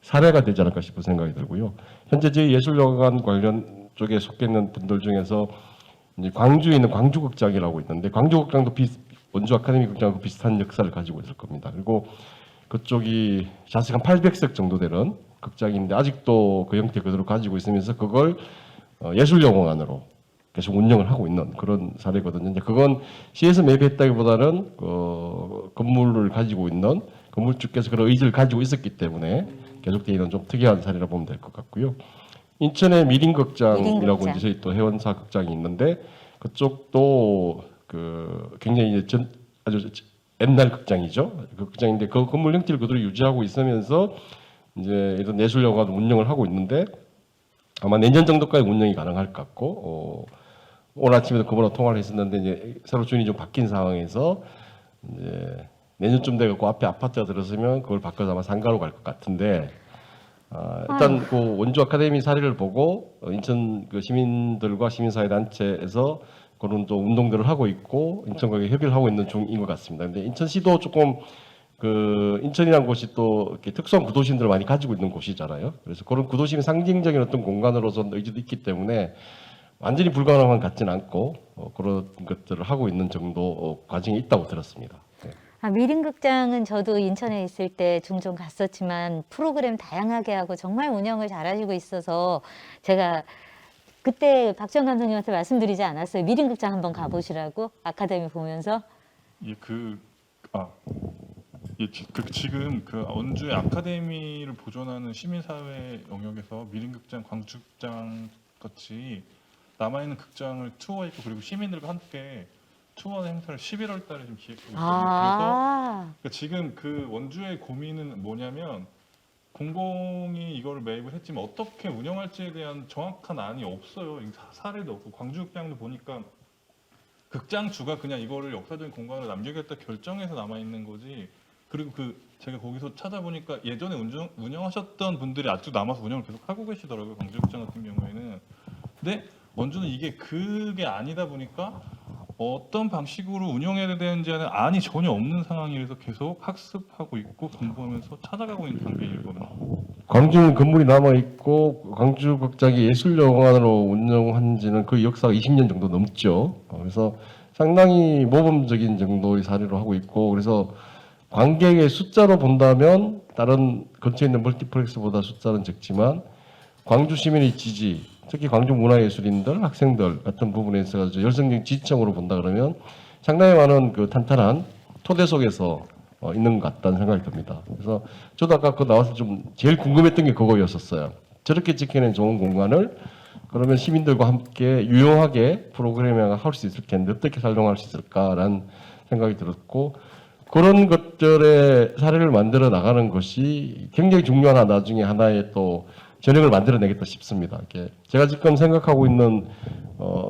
사례가 되지 않을까 싶은 생각이 들고요. 현재 저희 예술영화관 관련 쪽에 속해 있는 분들 중에서 이제 광주에 있는 광주극장이라고 있는데 광주극장도 원주 아카데미 극장하고 비슷한 역사를 가지고 있을 겁니다. 그리고 그쪽이 자식 한 800석 정도 되는 극장인데 아직도 그 형태 그대로 가지고 있으면서 그걸 예술영화관으로 계속 운영을 하고 있는 그런 사례거든요. 이제 그건 시에서 매입했다기보다는 건물을 가지고 있는 건물주께서 그런 의지를 가지고 있었기 때문에 계속되는 좀 특이한 사례라 보면 될 것 같고요. 인천의 미림극장이라고 이제 저희 또 회원사 극장이 있는데 그쪽도 굉장히 이제 아주 옛날 극장이죠. 그 극장인데 그 건물 형태를 그대로 유지하고 있으면서 이제 이런 예술영화도 운영을 하고 있는데 아마 내년 정도까지 운영이 가능할 것 같고 오늘 아침에도 그분하고 통화를 했었는데 이제 새로 주인이 좀 바뀐 상황에서 이제 내년쯤 돼갖고 앞에 아파트가 들어서면 그걸 바꿔서 아마 상가로 갈 것 같은데 일단 그 원주 아카데미 사례를 보고 인천 그 시민들과 시민사회 단체에서 그런 또 운동들을 하고 있고 인천과 협의를 하고 있는 중인 것 같습니다. 근데 인천시도 조금 그 인천이라는 곳이 또 이렇게 특수한 구도심들을 많이 가지고 있는 곳이잖아요. 그래서 그런 구도심의 상징적인 어떤 공간으로서 의지도 있기 때문에 완전히 불가능한 것 같지는 않고 그런 것들을 하고 있는 정도 과정이 있다고 들었습니다. 네. 미림극장은 저도 인천에 있을 때 종종 갔었지만 프로그램 다양하게 하고 정말 운영을 잘하시고 있어서 제가 그때 박지원 감독님한테 말씀드리지 않았어요. 미림극장 한번 가보시라고 아카데미 보면서. 지금 그 원주의 아카데미를 보존하는 시민사회 영역에서 미림극장, 광주극장 같이 남아있는 극장을 투어했고 그리고 시민들과 함께 투어 행사를 11월 달에 좀 기획하고 있거든요. 그래서 지금 그 원주의 고민은 뭐냐면 공공이 이걸 매입을 했지만 어떻게 운영할지에 대한 정확한 안이 없어요. 사례도 없고 광주극장도 보니까 극장주가 그냥 이거를 역사적인 공간으로 남기겠다 결정해서 남아 있는 거지. 그리고 제가 거기서 찾아보니까 예전에 운영하셨던 분들이 아직도 남아서 운영을 계속 하고 계시더라고요. 광주극장 같은 경우에는. 근데 원주는 그게 아니다 보니까 어떤 방식으로 운영해야 되는지는 안이 전혀 없는 상황이라서 계속 학습하고 있고 공부하면서 찾아가고 있는 단계이거든요. 광주는 건물이 남아 있고 광주 극장이 예술영화관으로 운영한 지는 그 역사가 20년 정도 넘죠. 그래서 상당히 모범적인 정도의 사례로 하고 있고 그래서 관객의 숫자로 본다면 다른 근처에 있는 멀티플렉스보다 숫자는 적지만 광주 시민의 지지, 특히 광주 문화예술인들, 학생들 같은 부분에 있어서 열성적 지지층으로 본다 그러면 상당히 많은 그 탄탄한 토대 속에서 있는 것 같다는 생각이 듭니다. 그래서 저도 아까 그 나와서 좀 제일 궁금했던 게 그거였었어요. 저렇게 지켜낸 좋은 공간을 그러면 시민들과 함께 유용하게 프로그래밍을 할 수 있을 텐데 어떻게 활용할 수 있을까라는 생각이 들었고 그런 것들의 사례를 만들어 나가는 것이 굉장히 중요한 나중에 하나의 또 전형을 만들어내겠다 싶습니다. 이렇게 제가 지금 생각하고 있는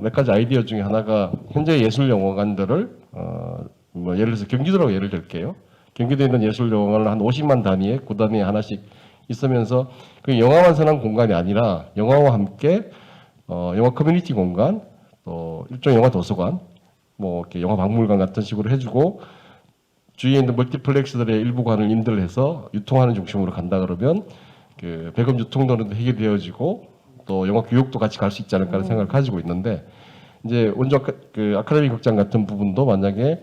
몇 가지 아이디어 중에 하나가 현재 예술영화관들을 뭐 예를 들어서 경기도라고 예를 들게요. 경기도에 있는 예술영화관을 한 50만 단위의 구단위에 하나씩 있으면서 그 영화만 선한 공간이 아니라 영화와 함께 영화 커뮤니티 공간, 또 일종의 영화 도서관, 뭐 이렇게 영화 박물관 같은 식으로 해주고 주위에 있는 멀티플렉스들의 일부관을 인들해서 유통하는 중심으로 간다 그러면 그 배급 유통도는 해결되어지고 또 영화 교육도 같이 갈 수 있지 않을까 하는 생각을 가지고 있는데 이제 원주 아카데미 극장 같은 부분도 만약에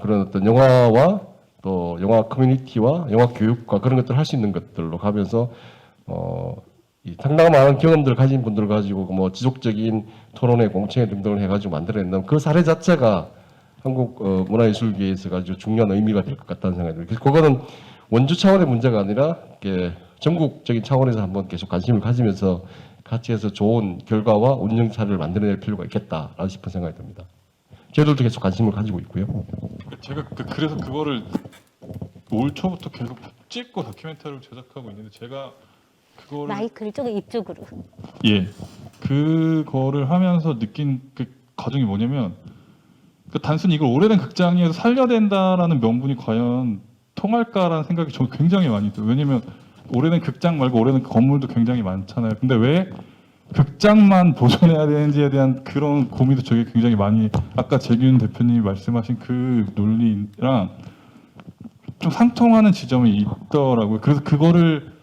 그런 어떤 영화와 또 영화 커뮤니티와 영화 교육과 그런 것들을 할 수 있는 것들로 가면서 이 상당한 많은 경험들을 가진 분들을 가지고 뭐 지속적인 토론회, 공청회 등등을 해가지고 만들어낸다면 그 사례 자체가 한국 문화예술계에서 아주 중요한 의미가 될 것 같다는 생각이 들어요. 그래서 그거는 원주 차원의 문제가 아니라 이렇게 전국적인 차원에서 한번 계속 관심을 가지면서 같이 해서 좋은 결과와 운영 사례를 만들어낼 필요가 있겠다라는 싶은 생각이 듭니다. 저희들도 계속 관심을 가지고 있고요. 제가 그래서 그거를 올 초부터 계속 찍고 다큐멘터리를 제작하고 있는데 제가 그거를 마이크를 조금 입쪽으로. 그거를 하면서 느낀 그 과정이 뭐냐면 단순히 이걸 오래된 극장에서 살려야 된다라는 명분이 과연 통할까라는 생각이 저는 굉장히 많이 들어요. 왜냐면 오래된 극장 말고 오래된 건물도 굉장히 많잖아요. 근데 왜 극장만 보존해야 되는지에 대한 그런 고민도 저게 굉장히 많이 아까 재균 대표님이 말씀하신 그 논리랑 좀 상통하는 지점이 있더라고요. 그래서 그거를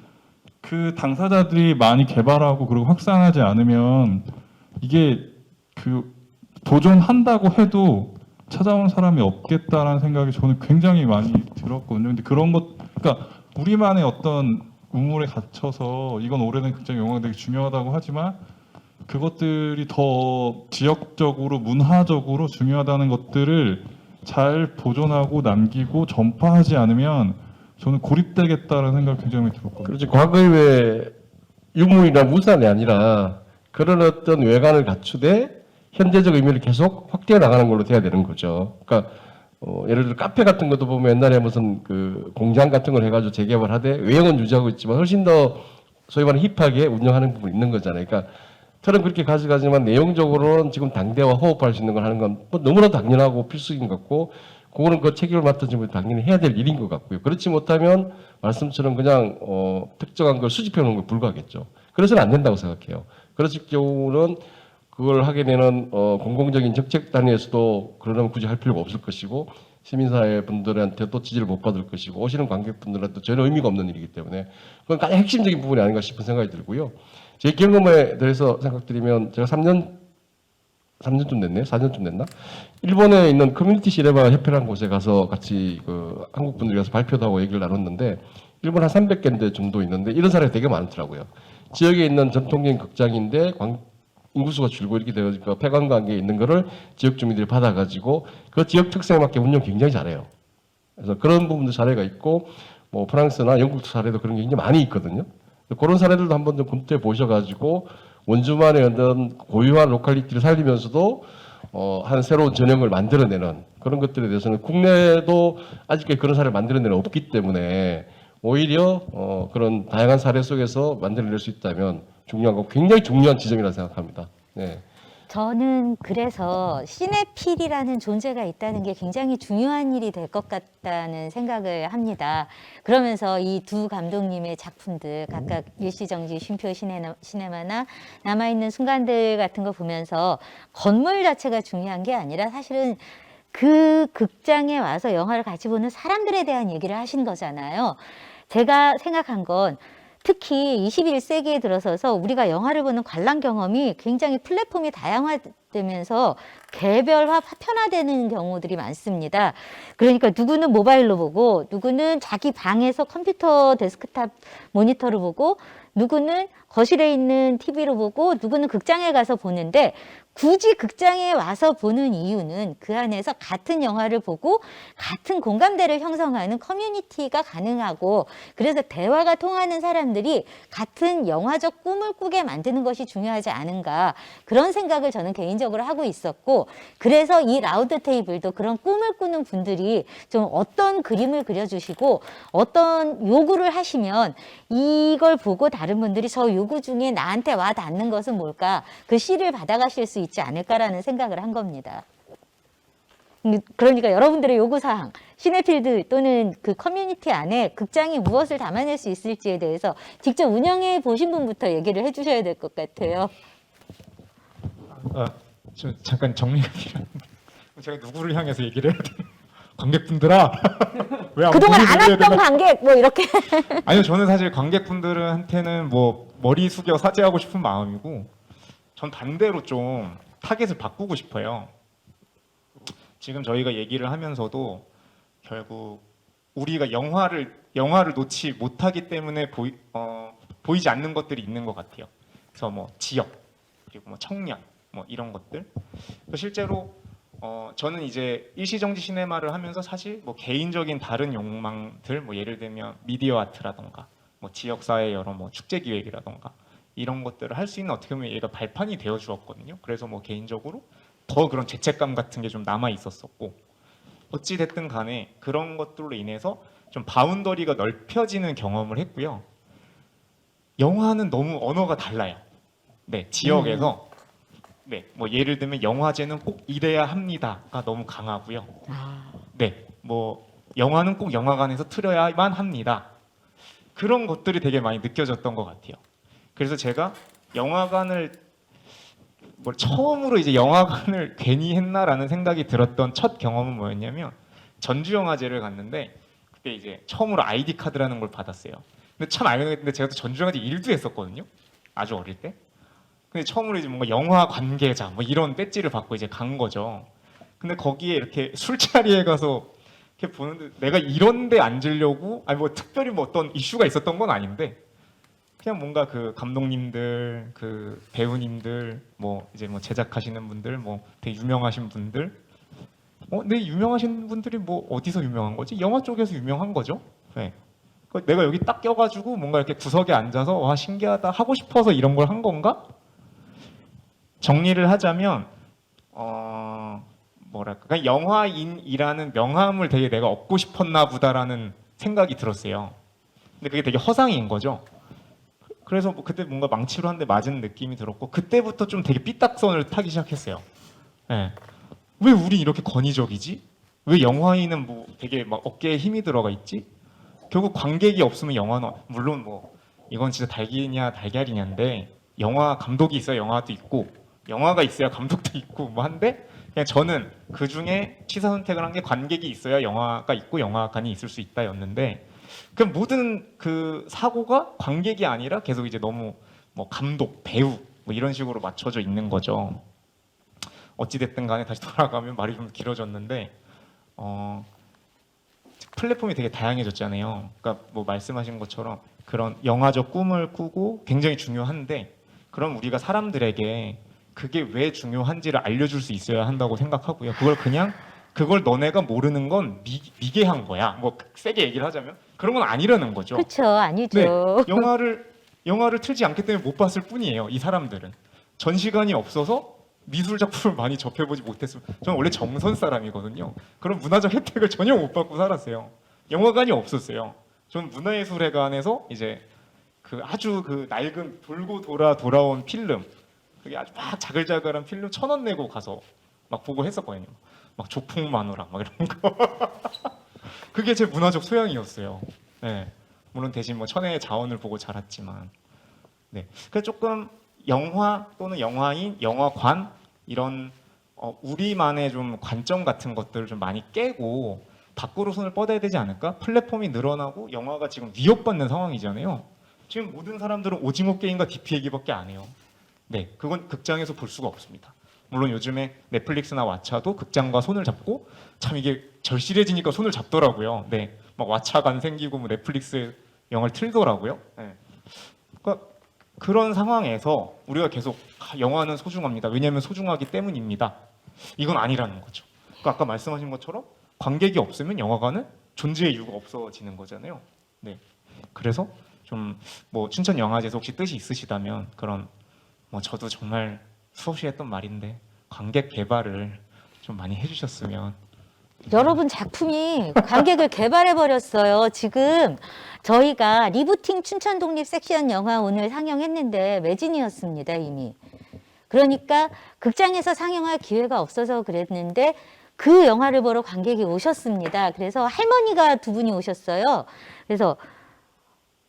그 당사자들이 많이 개발하고 그리고 확산하지 않으면 이게 그 보존한다고 해도 찾아온 사람이 없겠다라는 생각이 저는 굉장히 많이 들었거든요. 근데 그런 것, 그러니까 우리만의 어떤 우물에 갇혀서 이건 오래된 극장 영화가 되게 중요하다고 하지만 그것들이 더 지역적으로 문화적으로 중요하다는 것들을 잘 보존하고 남기고 전파하지 않으면 저는 고립되겠다는 생각이 굉장히 많이 들었거든요. 그렇지. 과거에 왜 유물이나 무산이 아니라 그런 어떤 외관을 갖추되 현대적 의미를 계속 확대해 나가는 걸로 돼야 되는 거죠. 그러니까 예를 들어 카페 같은 것도 보면 옛날에 무슨 그 공장 같은 걸 해가지고 재개발하되 외형은 유지하고 있지만 훨씬 더 소위 말하는 힙하게 운영하는 부분이 있는 거잖아요. 그러니까 틀은 그렇게 가져가지만 내용적으로는 지금 당대와 호흡할 수 있는 걸 하는 건뭐 너무나 당연하고 필수인 것 같고 그거는 그 책임을 맡아진 분이 당연히 해야 될 일인 것 같고요. 그렇지 못하면 말씀처럼 그냥 특정한 걸 수집해 놓은 걸 불과하겠죠. 그래서는 안 된다고 생각해요. 그랬을 경우는 그걸 하게 되는 공공적인 정책 단위에서도 그러려면 굳이 할 필요가 없을 것이고 시민사회 분들한테도 지지를 못 받을 것이고 오시는 관객분들한테 전혀 의미가 없는 일이기 때문에 그건 가장 핵심적인 부분이 아닌가 싶은 생각이 들고요. 제 경험에 대해서 생각드리면 제가 3년쯤 됐네요. 4년쯤 됐나? 일본에 있는 커뮤니티 시네마 협회라는 곳에 가서 같이 그 한국 분들이 가서 발표도 하고 얘기를 나눴는데 일본 한 300개인데 정도 있는데 이런 사례가 되게 많더라고요. 지역에 있는 전통적인 극장인데 인구수가 줄고 이렇게 되니까 폐관광에 있는 거를 지역 주민들이 받아가지고 그 지역 특성에 맞게 운영 굉장히 잘해요. 그래서 그런 부분도 사례가 있고 뭐 프랑스나 영국 사례도 그런 게 굉장히 많이 있거든요. 그런 사례들도 한번 좀 검토해 보셔가지고 원주만의 어떤 고유한 로컬리티를 살리면서도 한 새로운 전형을 만들어내는 그런 것들에 대해서는 국내에도 아직까지 그런 사례를 만들어내는 없기 때문에 오히려 그런 다양한 사례 속에서 만들어낼 수 있다면 중요한 거 굉장히 중요한 지점이라고 생각합니다. 네. 저는 그래서 시네필이라는 존재가 있다는 게 굉장히 중요한 일이 될 것 같다는 생각을 합니다. 그러면서 이 두 감독님의 작품들 각각 일시정지 쉼표 시네마나 남아있는 순간들 같은 거 보면서 건물 자체가 중요한 게 아니라 사실은 그 극장에 와서 영화를 같이 보는 사람들에 대한 얘기를 하신 거잖아요. 제가 생각한 건 특히 21세기에 들어서서 우리가 영화를 보는 관람 경험이 굉장히 플랫폼이 다양화되면서 개별화, 파편화되는 경우들이 많습니다. 그러니까 누구는 모바일로 보고 누구는 자기 방에서 컴퓨터 데스크탑 모니터로 보고 누구는 거실에 있는 TV로 보고 누구는 극장에 가서 보는데 굳이 극장에 와서 보는 이유는 그 안에서 같은 영화를 보고 같은 공감대를 형성하는 커뮤니티가 가능하고 그래서 대화가 통하는 사람들이 같은 영화적 꿈을 꾸게 만드는 것이 중요하지 않은가 그런 생각을 저는 개인적으로 하고 있었고 그래서 이 라우드 테이블도 그런 꿈을 꾸는 분들이 좀 어떤 그림을 그려주시고 어떤 요구를 하시면 이걸 보고 다른 분들이 저 요구 중에 나한테 와 닿는 것은 뭘까 그 씨를 받아가실 수 있지 않을까라는 생각을 한 겁니다. 그러니까 여러분들의 요구사항, 시네필드 또는 그 커뮤니티 안에 극장이 무엇을 담아낼 수 있을지에 대해서 직접 운영해 보신 분부터 얘기를 해주셔야 될 것 같아요. 저 잠깐 정리가 필요한데 제가 누구를 향해서 얘기를 해야 돼요? 관객분들아 왜 안 그동안 보고 안 얘기해야 왔던 되나? 관객 뭐 이렇게 아니요, 저는 사실 관객분들한테는 뭐 머리 숙여 사죄하고 싶은 마음이고 전 반대로 좀 타겟을 바꾸고 싶어요. 지금 저희가 얘기를 하면서도 결국 우리가 영화를 놓지 못하기 때문에 보이지 않는 것들이 있는 것 같아요. 그래서 뭐 지역 그리고 뭐 청년 뭐 이런 것들. 실제로 저는 이제 일시정지 시네마를 하면서 사실 뭐 개인적인 다른 욕망들 뭐 예를 들면 미디어 아트라던가 뭐 지역사회 여러 뭐 축제 기획이라던가 이런 것들을 할 수 있는 어떻게 보면 얘가 발판이 되어 주었거든요. 그래서 뭐 개인적으로 더 그런 죄책감 같은 게 좀 남아 있었었고 어찌 됐든 간에 그런 것들로 인해서 좀 바운더리가 넓혀지는 경험을 했고요. 영화는 너무 언어가 달라요. 네, 지역에서 네, 뭐 예를 들면 영화제는 꼭 이래야 합니다가 너무 강하고요. 네, 뭐 영화는 꼭 영화관에서 틀어야만 합니다. 그런 것들이 되게 많이 느껴졌던 것 같아요. 그래서 제가 영화관을 처음으로 이제 영화관을 괜히 했나라는 생각이 들었던 첫 경험은 뭐였냐면 전주영화제를 갔는데 그때 이제 처음으로 아이디 카드라는 걸 받았어요. 근데 참 알겠는데 제가 또 전주영화제 일도 했었거든요. 아주 어릴 때. 근데 처음으로 이제 뭔가 영화 관계자 뭐 이런 배지를 받고 이제 간 거죠. 근데 거기에 이렇게 술자리에 가서 이렇게 보는데 내가 이런 데 앉으려고 아니 뭐 특별히 뭐 어떤 이슈가 있었던 건 아닌데 그냥 뭔가 그 감독님들, 그 배우님들, 뭐 이제 뭐 제작하시는 분들, 뭐 되게 유명하신 분들, 근데 유명하신 분들이 뭐 어디서 유명한 거지? 영화 쪽에서 유명한 거죠. 네. 내가 여기 딱 껴가지고 뭔가 이렇게 구석에 앉아서 와 신기하다 하고 싶어서 이런 걸 한 건가? 정리를 하자면 뭐랄까 그러니까 영화인이라는 명함을 되게 내가 얻고 싶었나 보다라는 생각이 들었어요. 근데 그게 되게 허상인 거죠. 그래서 뭐 그때 뭔가 망치로 한 대 맞은 느낌이 들었고 그때부터 좀 되게 삐딱선을 타기 시작했어요. 예. 왜 우리 이렇게 권위적이지? 왜 영화인은 뭐 되게 막 어깨에 힘이 들어가 있지? 결국 관객이 없으면 영화는 물론 뭐 이건 진짜 달기냐 달걀이냐인데 영화 감독이 있어야 영화도 있고 영화가 있어야 감독도 있고 뭐 한데 그냥 저는 그 중에 취사 선택을 한 게 관객이 있어야 영화가 있고 영화관이 있을 수 있다였는데 그 모든 그 사고가 관객이 아니라 계속 이제 너무 뭐 감독, 배우 뭐 이런 식으로 맞춰져 있는 거죠. 어찌 됐든 간에 다시 돌아가면 말이 좀 길어졌는데 플랫폼이 되게 다양해졌잖아요. 그러니까 뭐 말씀하신 것처럼 그런 영화적 꿈을 꾸고 굉장히 중요한데 그럼 우리가 사람들에게 그게 왜 중요한지를 알려줄 수 있어야 한다고 생각하고요. 그걸 너네가 모르는 건 미개한 거야. 뭐 세게 얘기를 하자면 그런 건 아니라는 거죠. 그렇죠. 아니죠. 네, 영화를 틀지 않기 때문에 못 봤을 뿐이에요. 이 사람들은 전시관이 없어서 미술 작품을 많이 접해보지 못했으면 저는 원래 정선 사람이거든요. 그런 문화적 혜택을 전혀 못 받고 살았어요. 영화관이 없었어요. 저는 문화예술회관에서 이제 그 아주 그 낡은 돌고 돌아온 필름, 그게 아주 막 자글자글한 필름 1,000원 내고 가서 막 보고 했었거든요. 막 조폭마누라 막 이런 거. 그게 제 문화적 소양이었어요. 네. 물론 대신 뭐 천혜의 자원을 보고 자랐지만, 네. 그래서 조금 영화 또는 영화인, 영화관 이런 우리만의 좀 관점 같은 것들을 좀 많이 깨고 밖으로 손을 뻗어야 되지 않을까? 플랫폼이 늘어나고 영화가 지금 위협받는 상황이잖아요. 지금 모든 사람들은 오징어 게임과 DP 얘기밖에 안 해요. 네, 그건 극장에서 볼 수가 없습니다. 물론 요즘에 넷플릭스나 왓챠도 극장과 손을 잡고 참 이게 절실해지니까 손을 잡더라고요. 네, 막 왓챠가 안 생기고 뭐 넷플릭스 영화를 틀더라고요. 네. 그러니까 그런 상황에서 우리가 계속 영화는 소중합니다. 왜냐하면 소중하기 때문입니다. 이건 아니라는 거죠. 그러니까 아까 말씀하신 것처럼 관객이 없으면 영화관은 존재의 이유가 없어지는 거잖아요. 네, 그래서 좀 뭐 춘천 영화제에서 혹시 뜻이 있으시다면 그런 뭐 저도 정말 수없이 했던 말인데 관객 개발을 좀 많이 해주셨으면. 여러분 작품이 관객을 개발해 버렸어요. 지금 저희가 리부팅 춘천 독립 섹션 영화 오늘 상영했는데 매진이었습니다 이미. 그러니까 극장에서 상영할 기회가 없어서 그랬는데 그 영화를 보러 관객이 오셨습니다. 그래서 할머니가 두 분이 오셨어요. 그래서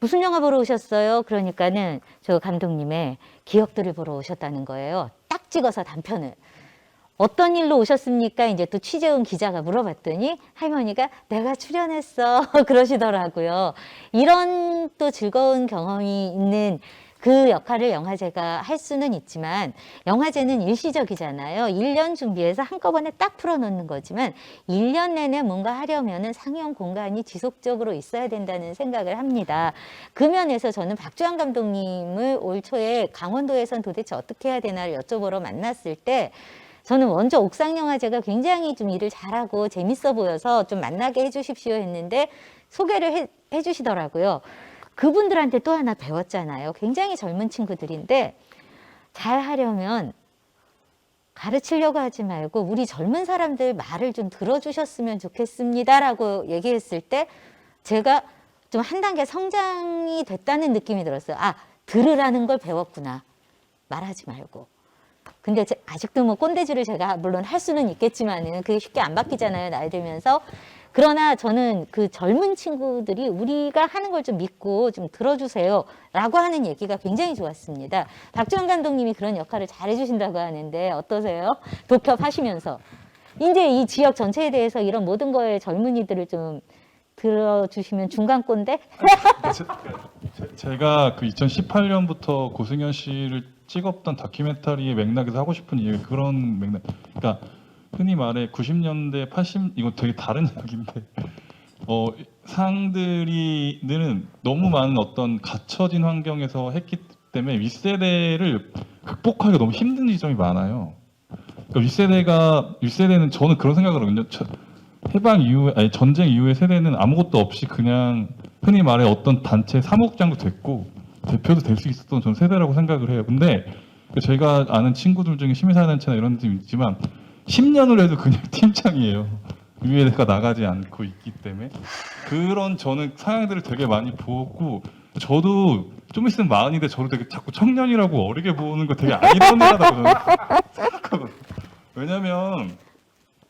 무슨 영화 보러 오셨어요? 그러니까는 저 감독님의 기억들을 보러 오셨다는 거예요. 딱 찍어서 단편을. 어떤 일로 오셨습니까? 이제 또 취재원 기자가 물어봤더니 할머니가 내가 출연했어 그러시더라고요. 이런 또 즐거운 경험이 있는 그 역할을 영화제가 할 수는 있지만 영화제는 일시적이잖아요. 1년 준비해서 한꺼번에 딱 풀어놓는 거지만 1년 내내 뭔가 하려면은 상영 공간이 지속적으로 있어야 된다는 생각을 합니다. 그 면에서 저는 박주환 감독님을 올 초에 강원도에선 도대체 어떻게 해야 되나를 여쭤보러 만났을 때 저는 먼저 옥상영화제가 굉장히 좀 일을 잘하고 재밌어 보여서 좀 만나게 해주십시오 했는데 소개를 해주시더라고요. 그분들한테 또 하나 배웠잖아요. 굉장히 젊은 친구들인데 잘 하려면 가르치려고 하지 말고 우리 젊은 사람들 말을 좀 들어주셨으면 좋겠습니다라고 얘기했을 때 제가 좀 한 단계 성장이 됐다는 느낌이 들었어요. 아, 들으라는 걸 배웠구나. 말하지 말고. 근데 아직도 뭐 꼰대질을 제가 물론 할 수는 있겠지만은 그게 쉽게 안 바뀌잖아요. 나이 들면서. 그러나 저는 그 젊은 친구들이 우리가 하는 걸 좀 믿고 좀 들어주세요 라고 하는 얘기가 굉장히 좋았습니다. 박주환 감독님이 그런 역할을 잘 해주신다고 하는데 어떠세요? 독협 하시면서 이제 이 지역 전체에 대해서 이런 모든 거에 젊은이들을 좀 들어주시면 중간 꼰대? 제가 그 2018년부터 고승현 씨를 찍었던 다큐멘터리의 맥락에서 하고 싶은 이유가 그런 맥락. 그러니까 흔히 말해 90년대, 80 이거 되게 다른 얘기인데 상들이는 너무 많은 어떤 갇혀진 환경에서 했기 때문에 윗세대를 극복하기가 너무 힘든 지점이 많아요. 그러니까 윗세대는 저는 그런 생각을 하거든요. 해방 이후에 아니 전쟁 이후의 세대는 아무것도 없이 그냥 흔히 말해 어떤 단체 사무국장도 됐고 대표도 될 수 있었던 전 세대라고 생각을 해요. 근데 제가 아는 친구들 중에 시민사회단체나 이런 데 있지만 10년을 해도 그냥 팀장이에요. 위에가 나가지 않고 있기 때문에 그런 저는 상황들을 되게 많이 보고 저도 좀 있으면 마흔인데 저를 되게 자꾸 청년이라고 어리게 보는 거 되게 아이러니하다고 저는 생각하거든요. 왜냐면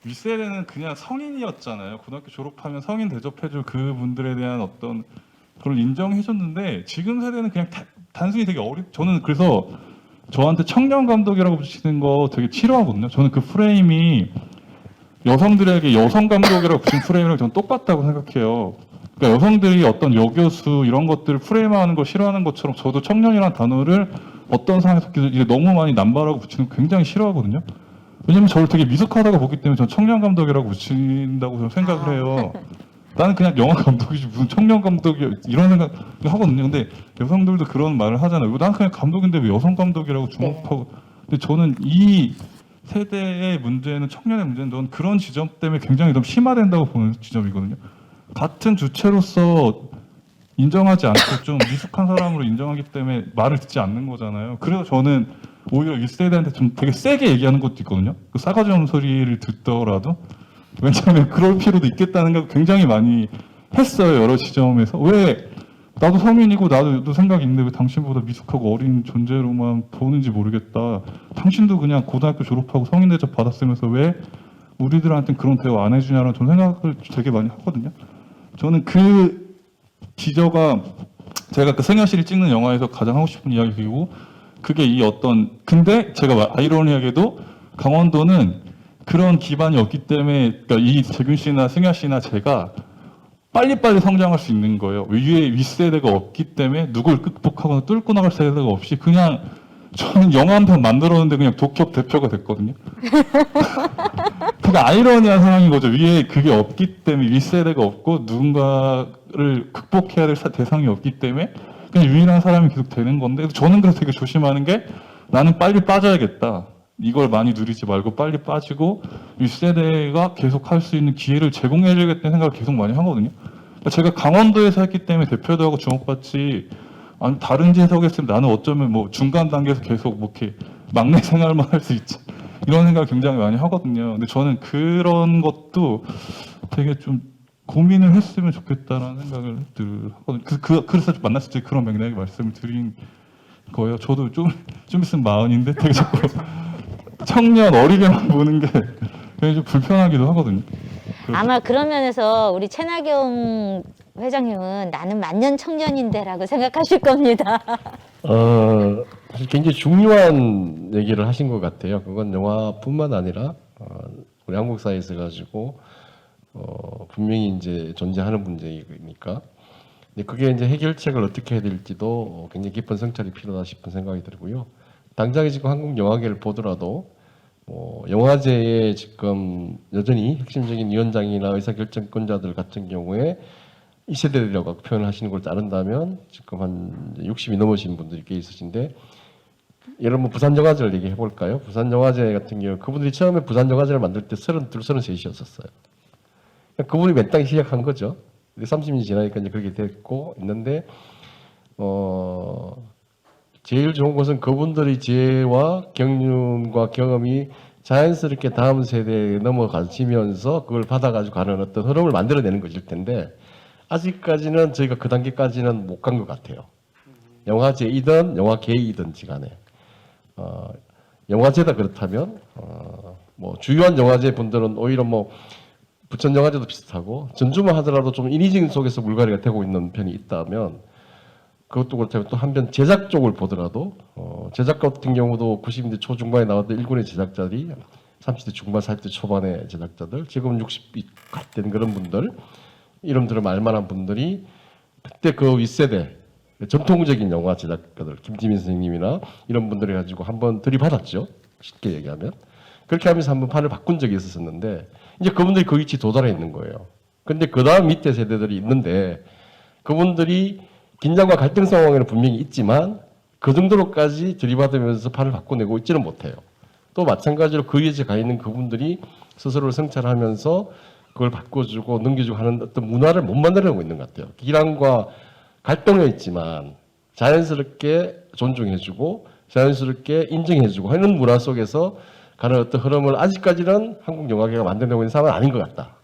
윗세대는 그냥 성인이었잖아요. 고등학교 졸업하면 성인 대접해줄 그분들에 대한 어떤 그걸 인정해줬는데 지금 세대는 그냥 단순히 되게 저는 그래서 저한테 청년 감독이라고 붙이는 거 되게 싫어하거든요. 저는 그 프레임이 여성들에게 여성 감독이라고 붙인 프레임이랑 저는 똑같다고 생각해요. 그러니까 여성들이 어떤 여교수 이런 것들을 프레임하는 걸 싫어하는 것처럼 저도 청년이라는 단어를 어떤 상황에서 이제 너무 많이 남발하고 붙이는 거 굉장히 싫어하거든요. 왜냐면 저를 되게 미숙하다고 보기 때문에 저는 청년 감독이라고 붙인다고 저는 생각을 해요. 나는 그냥 영화 감독이지 무슨 청년 감독이야 이런 생각을 하거든요. 근데 여성들도 그런 말을 하잖아요. 나는 그냥 감독인데 왜 여성 감독이라고 주목하고. 근데 저는 이 세대의 문제는 청년의 문제는 넌 그런 지점 때문에 굉장히 너무 심화된다고 보는 지점이거든요. 같은 주체로서 인정하지 않고 좀 미숙한 사람으로 인정하기 때문에 말을 듣지 않는 거잖아요. 그래서 저는 오히려 이 세대한테 좀 되게 세게 얘기하는 것도 있거든요. 그 싸가지 없는 소리를 듣더라도 왜냐하면 그럴 필요도 있겠다는 생각 굉장히 많이 했어요. 여러 지점에서 왜 나도 성인이고 나도 생각이 있는데 왜 당신보다 미숙하고 어린 존재로만 보는지 모르겠다. 당신도 그냥 고등학교 졸업하고 성인 대접 받았으면서 왜 우리들한테는 그런 대화 안 해주냐는 저는 생각을 되게 많이 하거든요. 저는 그 기저가 제가 그 승현씨를 찍는 영화에서 가장 하고 싶은 이야기이고 그게 이 어떤 근데 제가 아이러니하게도 강원도는 그런 기반이 없기 때문에 그러니까 이 재균 씨나 승현 씨나 제가 빨리빨리 성장할 수 있는 거예요. 위에 윗세대가 없기 때문에 누굴 극복하거나 뚫고 나갈 세대가 없이 그냥 저는 영화 한 편 만들었는데 그냥 독협 대표가 됐거든요. 그게 아이러니한 상황인 거죠. 위에 그게 없기 때문에 윗세대가 없고 누군가를 극복해야 될 대상이 없기 때문에 그냥 유일한 사람이 계속 되는 건데 저는 그래서 되게 조심하는 게 나는 빨리 빠져야겠다. 이걸 많이 누리지 말고 빨리 빠지고 윗세대가 계속 할 수 있는 기회를 제공해줘야겠다는 생각을 계속 많이 하거든요. 그러니까 제가 강원도에서 했기 때문에 대표도 하고 주목받지 아니 다른 지역에 했으면 나는 어쩌면 뭐 중간 단계에서 계속 뭐 이렇게 막내 생활만 할 수 있지 이런 생각을 굉장히 많이 하거든요. 근데 저는 그런 것도 되게 좀 고민을 했으면 좋겠다라는 생각을 하거든요. 그래서 만났을 때 그런 맥락의 말씀을 드린 거예요. 저도 좀 있으면 마흔인데 되게 자꾸 청년 어리게만 보는 게 굉장히 좀 불편하기도 하거든요. 아마 그런 면에서 우리 최나경 회장님은 나는 만년 청년인데라고 생각하실 겁니다. 사실 굉장히 중요한 얘기를 하신 것 같아요. 그건 영화뿐만 아니라 우리 한국 사회에서 가지고 분명히 이제 존재하는 문제이니까. 근데 그게 이제 해결책을 어떻게 해야 될지도 굉장히 깊은 성찰이 필요하다 싶은 생각이 들고요. 당장에 지금 한국 영화계를 보더라도 영화제에 지금 여전히 핵심적인 위원장이나 의사결정권자들 같은 경우에 이 세대들이라고 표현을 하시는 걸 자른다면 지금 한 60이 넘으신 분들이 꽤 있으신데 여러분 부산영화제를 얘기해 볼까요? 부산영화제 같은 경우 그분들이 처음에 부산영화제를 만들 때 32, 33이셨어요. 그분이 맨땅에 시작한 거죠. 30년이 지나니까 이제 그렇게 됐고 있는데 제일 좋은 것은 그분들의 지혜와 경륜과 경험이 자연스럽게 다음 세대에 넘어가시면서 그걸 받아가지고 가는 어떤 흐름을 만들어내는 것일 텐데 아직까지는 저희가 그 단계까지는 못 간 것 같아요. 영화제이든 영화계이든지 간에 영화제다 그렇다면 뭐 주요한 영화제 분들은 오히려 뭐 부천 영화제도 비슷하고 전주만 하더라도 좀 인위적인 속에서 물갈이가 되고 있는 편이 있다면 그것도 그렇다면 또 한편 제작 쪽을 보더라도 제작 같은 경우도 90년대 초중반에 나왔던 일군의 제작자들이 30대 중반, 40대 초반의 제작자들 지금 60이 갓된 그런 분들 이름 들으면 알만한 분들이 그때 그 윗세대 전통적인 영화 제작가들 김지민 선생님이나 이런 분들이 가지고 한번 들이받았죠. 쉽게 얘기하면 그렇게 하면서 한번 판을 바꾼 적이 있었는데 이제 그분들이 그 위치에 도달해 있는 거예요. 근데 그 다음 밑에 세대들이 있는데 그분들이 긴장과 갈등 상황에는 분명히 있지만 그 정도로까지 들이받으면서 판을 바꿔내고 있지는 못해요. 또 마찬가지로 그 위에 가 있는 그분들이 스스로를 성찰하면서 그걸 바꿔주고 넘겨주고 하는 어떤 문화를 못 만들어내고 있는 것 같아요. 기량과 갈등해 있지만 자연스럽게 존중해주고 자연스럽게 인정해주고 하는 문화 속에서 가는 어떤 흐름을 아직까지는 한국 영화계가 만들어내고 있는 상황은 아닌 것 같다.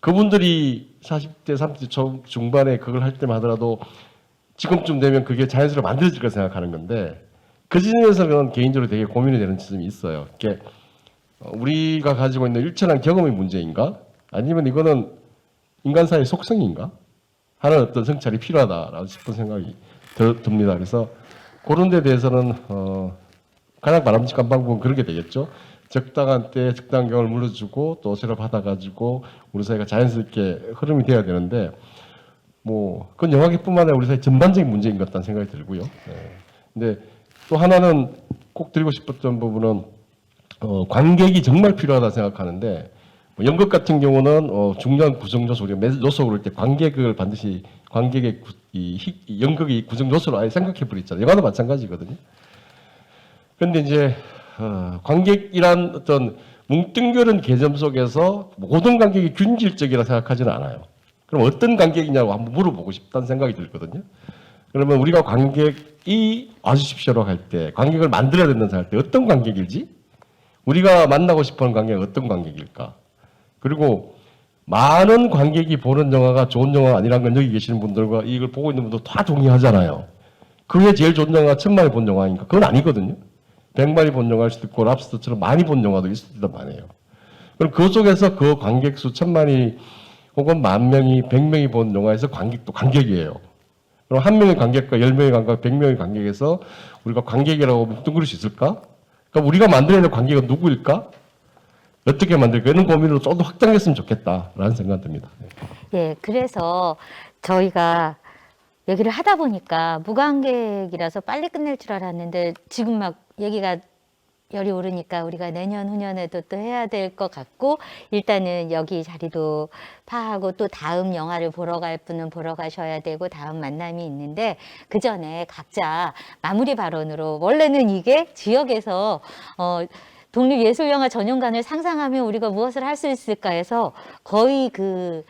그분들이 40대, 30대 중반에 그걸 할 때만 하더라도 지금쯤 되면 그게 자연스럽게 만들어질 거라 생각하는 건데 그 지점에서는 개인적으로 되게 고민이 되는 지점이 있어요. 이게 우리가 가지고 있는 일천한 경험의 문제인가? 아니면 이거는 인간사의 속성인가? 하는 어떤 성찰이 필요하다라고 싶은 생각이 듭니다. 그래서 그런 데 대해서는 가장 바람직한 방법은 그렇게 되겠죠. 적당한 때 적당한 경험을 물려주고 또 새로 받아가지고 우리 사회가 자연스럽게 흐름이 돼야 되는데 뭐 그건 영화계뿐만 아니라 우리 사회 전반적인 문제인 것 같다는 생각이 들고요. 근데 또 하나는 꼭 드리고 싶었던 부분은 관객이 정말 필요하다 생각하는데 뭐 연극 같은 경우는 중요한 구성 요소 우리가 요소 그럴 때 관객을 반드시 관객의 이 연극의 구성 요소로 아예 생각해 버리잖아요. 영화도 마찬가지거든요. 그런데 이제 관객이란 어떤 뭉뚱그런 개념 속에서 모든 관객이 균질적이라 생각하지는 않아요. 그럼 어떤 관객이냐고 한번 물어보고 싶다는 생각이 들거든요. 그러면 우리가 관객이 와주십시오라고 할 때, 관객을 만들어야 된다는 생각할 때 어떤 관객일지? 우리가 만나고 싶어하는 관객은 어떤 관객일까? 그리고 많은 관객이 보는 영화가 좋은 영화가 아니라는 건 여기 계시는 분들과 이걸 보고 있는 분들 다 동의하잖아요. 그게 제일 좋은 영화가 1000만이 본 영화인가? 그건 아니거든요. 100만이 본 영화일 수도 있고 랍스터처럼 많이 본 영화도 있을 수도 많아요. 그럼 그 속에서 그 관객 수 1000만이 혹은 10,000명이 100명이 본 영화에서 관객도 관객이에요. 그럼 1명의 관객과 10명의 관객, 100명의 관객에서 우리가 관객이라고 뭉뚱그릴 수 있을까? 그럼 우리가 만들어야 될 관객은 누구일까? 어떻게 만들까? 이런 고민으로 좀 더 확장했으면 좋겠다라는 생각이 듭니다. 예, 그래서 저희가 얘기를 하다 보니까 무관객이라서 빨리 끝낼 줄 알았는데 지금 막 얘기가 열이 오르니까 우리가 내년 후년에도 또 해야 될 것 같고 일단은 여기 자리도 파하고 또 다음 영화를 보러 갈 분은 보러 가셔야 되고 다음 만남이 있는데 그 전에 각자 마무리 발언으로 원래는 이게 지역에서 독립예술영화 전용관을 상상하면 우리가 무엇을 할 수 있을까 해서 거의 그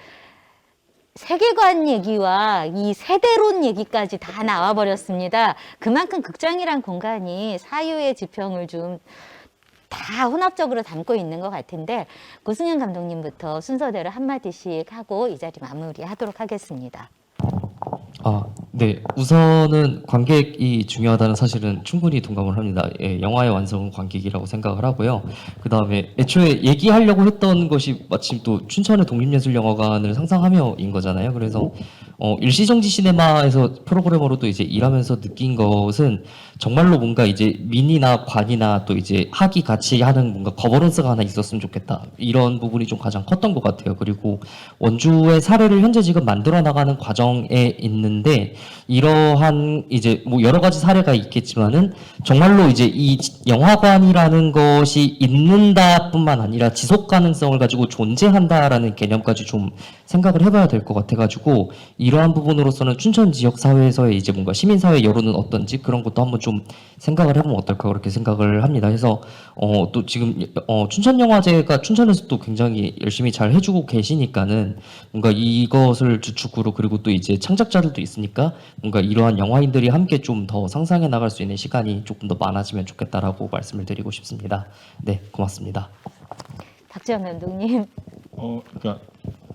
세계관 얘기와 이 세대론 얘기까지 다 나와버렸습니다. 그만큼 극장이란 공간이 사유의 지평을 좀 다 혼합적으로 담고 있는 것 같은데 고승현 감독님부터 순서대로 한마디씩 하고 이 자리 마무리하도록 하겠습니다. 네. 우선은 관객이 중요하다는 사실은 충분히 동감을 합니다. 예, 영화의 완성은 관객이라고 생각을 하고요. 그 다음에 애초에 얘기하려고 했던 것이 마침 또 춘천의 독립예술영화관을 상상하며인 거잖아요. 그래서 일시정지 시네마에서 프로그래머로도 이제 일하면서 느낀 것은 정말로 뭔가 이제 민이나 관이나 또 이제 학이 같이 하는 뭔가 거버넌스가 하나 있었으면 좋겠다. 이런 부분이 좀 가장 컸던 것 같아요. 그리고 원주의 사례를 현재 지금 만들어 나가는 과정에 있는데 이러한 이제 뭐 여러 가지 사례가 있겠지만은 정말로 이제 이 영화관이라는 것이 있는다뿐만 아니라 지속 가능성을 가지고 존재한다라는 개념까지 좀 생각을 해봐야 될 것 같아가지고 이러한 부분으로서는 춘천 지역 사회에서의 이제 뭔가 시민사회 여론은 어떤지 그런 것도 한번 좀 생각을 해보면 어떨까 그렇게 생각을 합니다. 그래서 또 지금 춘천영화제가 춘천에서 또 굉장히 열심히 잘 해주고 계시니까는 뭔가 이것을 주축으로 그리고 또 이제 창작자들도 있으니까 뭔가 이러한 영화인들이 함께 좀 더 상상해 나갈 수 있는 시간이 조금 더 많아지면 좋겠다라고 말씀을 드리고 싶습니다. 네, 고맙습니다. 박지원 감독님. 그러니까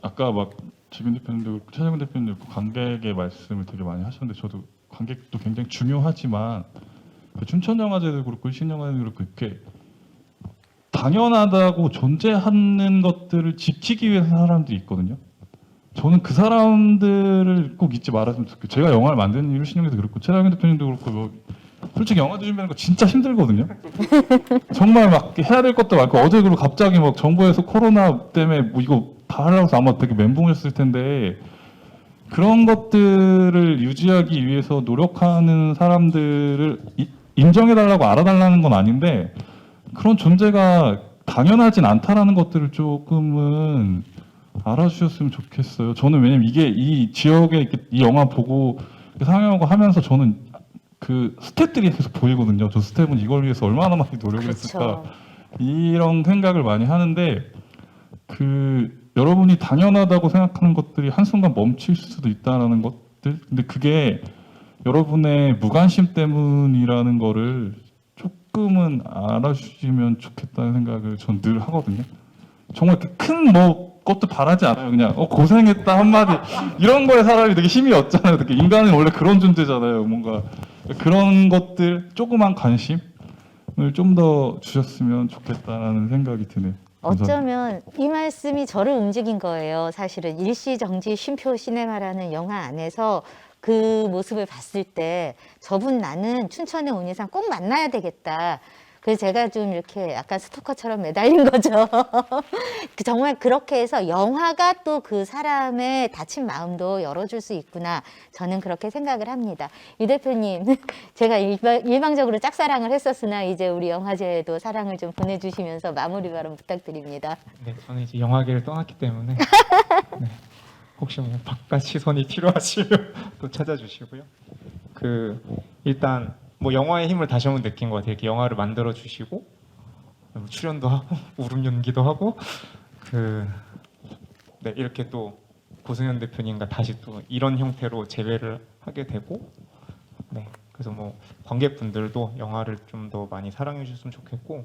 아까 막 지금 대표님도 그렇고 최재근 대표님도 그렇고 관객의 말씀을 되게 많이 하셨는데 저도 관객도 굉장히 중요하지만 그 춘천영화제도 그렇고 신영화제도 그렇고 이렇게 당연하다고 존재하는 것들을 지키기 위해서 하는 사람들이 있거든요. 저는 그 사람들을 꼭 잊지 말았으면 좋겠어요. 제가 영화를 만드는 이유 신영도 그렇고 최재근 대표님도 그렇고 뭐 솔직히 영화 준비하는 거 진짜 힘들거든요. 정말 막 해야 될 것도 많고 어제 그리고 갑자기 막 정부에서 코로나 때문에 뭐 이거 다 하려고 해서 아마 되게 멘붕이었을 텐데 그런 것들을 유지하기 위해서 노력하는 사람들을 인정해달라고 알아달라는 건 아닌데 그런 존재가 당연하진 않다라는 것들을 조금은 알아주셨으면 좋겠어요. 저는 왜냐면 이게 이 지역에 이 영화 보고 상영하고 하면서 저는 그 스태프들이 계속 보이거든요. 저 스태프는 이걸 위해서 얼마나 많이 노력을 그렇죠. 했을까 이런 생각을 많이 하는데 그 여러분이 당연하다고 생각하는 것들이 한순간 멈출 수도 있다는 것들 근데 그게 여러분의 무관심 때문이라는 거를 조금은 알아주시면 좋겠다는 생각을 전 늘 하거든요. 정말 큰 뭐 것도 바라지 않아요. 그냥 고생했다 한마디 이런 거에 사람이 되게 힘이 얻잖아요. 되게 인간은 원래 그런 존재잖아요. 뭔가 그런 것들 조그만 관심을 좀 더 주셨으면 좋겠다는 생각이 드네요. 감사합니다. 어쩌면 이 말씀이 저를 움직인 거예요. 사실은 일시정지 쉼표 시네마라는 영화 안에서 그 모습을 봤을 때 저분 나는 춘천에 온 이상 꼭 만나야 되겠다. 그래서 제가 좀 이렇게 약간 스토커처럼 매달린 거죠. 정말 그렇게 해서 영화가 또 그 사람의 다친 마음도 열어줄 수 있구나. 저는 그렇게 생각을 합니다. 유 대표님, 제가 일방적으로 짝사랑을 했었으나 이제 우리 영화제에도 사랑을 좀 보내주시면서 마무리 발언 부탁드립니다. 네, 저는 이제 영화계를 떠났기 때문에 네, 혹시 뭐 바깥 시선이 필요하시면 또 찾아주시고요. 일단 뭐 영화의 힘을 다시 한번 느낀 것 같아요. 이렇게 영화를 만들어 주시고 출연도 하고 울음 연기도 하고 네, 이렇게 또 고승현 대표님과 다시 또 이런 형태로 재회를 하게 되고 네, 그래서 뭐 관객분들도 영화를 좀 더 많이 사랑해 주셨으면 좋겠고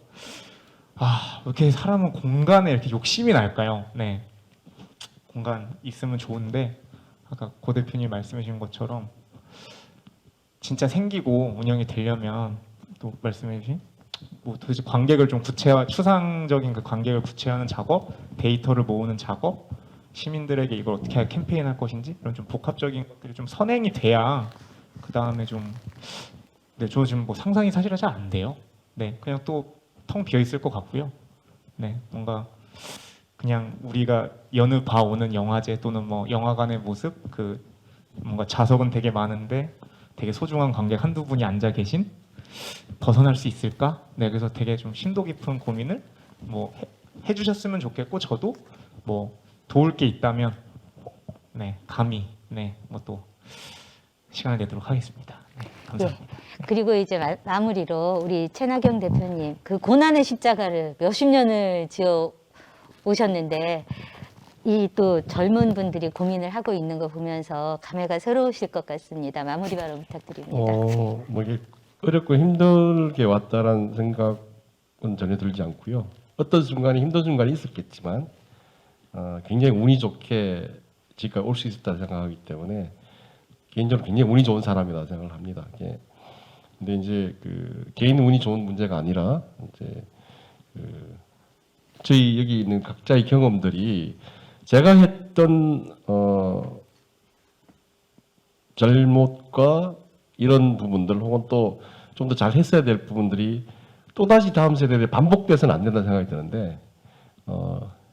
왜 이렇게 사람은 공간에 이렇게 욕심이 날까요? 네, 공간 있으면 좋은데 아까 고 대표님 말씀해 주신 것처럼 진짜 생기고 운영이 되려면 또 말씀해 주신 뭐 도대체 관객을 좀 추상적인 그 관객을 구체화하는 작업, 데이터를 모으는 작업, 시민들에게 이걸 어떻게 캠페인할 것인지 이런 좀 복합적인 것들이 좀 선행이 돼야 그 다음에 좀 네, 저 지금 뭐 상상이 사실은 잘 안 돼요. 네, 그냥 또 텅 비어 있을 것 같고요. 네, 뭔가 그냥 우리가 여느 봐오는 영화제 또는 뭐 영화관의 모습 뭔가 좌석은 되게 많은데 되게 소중한 관객 한두 분이 앉아 계신 벗어날 수 있을까? 네, 그래서 되게 좀 심도 깊은 고민을 뭐 해주셨으면 좋겠고 저도 뭐 도울 게 있다면 네, 감히 네, 뭐 또 시간을 내도록 하겠습니다. 네, 감사합니다. 그리고 이제 마무리로 우리 최나경 대표님 그 고난의 십자가를 몇십 년을 지어 오셨는데 이 또 젊은 분들이 고민을 하고 있는 거 보면서 감회가 새로우실 것 같습니다. 마무리 발언 부탁드립니다. 뭐 이게 어렵고 힘들게 왔다라는 생각은 전혀 들지 않고요. 어떤 순간이 힘든 순간이 있었겠지만 굉장히 운이 좋게 지금까지 올 수 있었다 생각하기 때문에 개인적으로 굉장히 운이 좋은 사람이다 생각을 합니다. 근데 이제 그 개인 운이 좋은 문제가 아니라 이제 저희 여기 있는 각자의 경험들이 제가 했던 잘못과 이런 부분들 혹은 또 좀 더 잘 했어야 될 부분들이 또 다시 다음 세대에 반복돼서는 안 된다는 생각이 드는데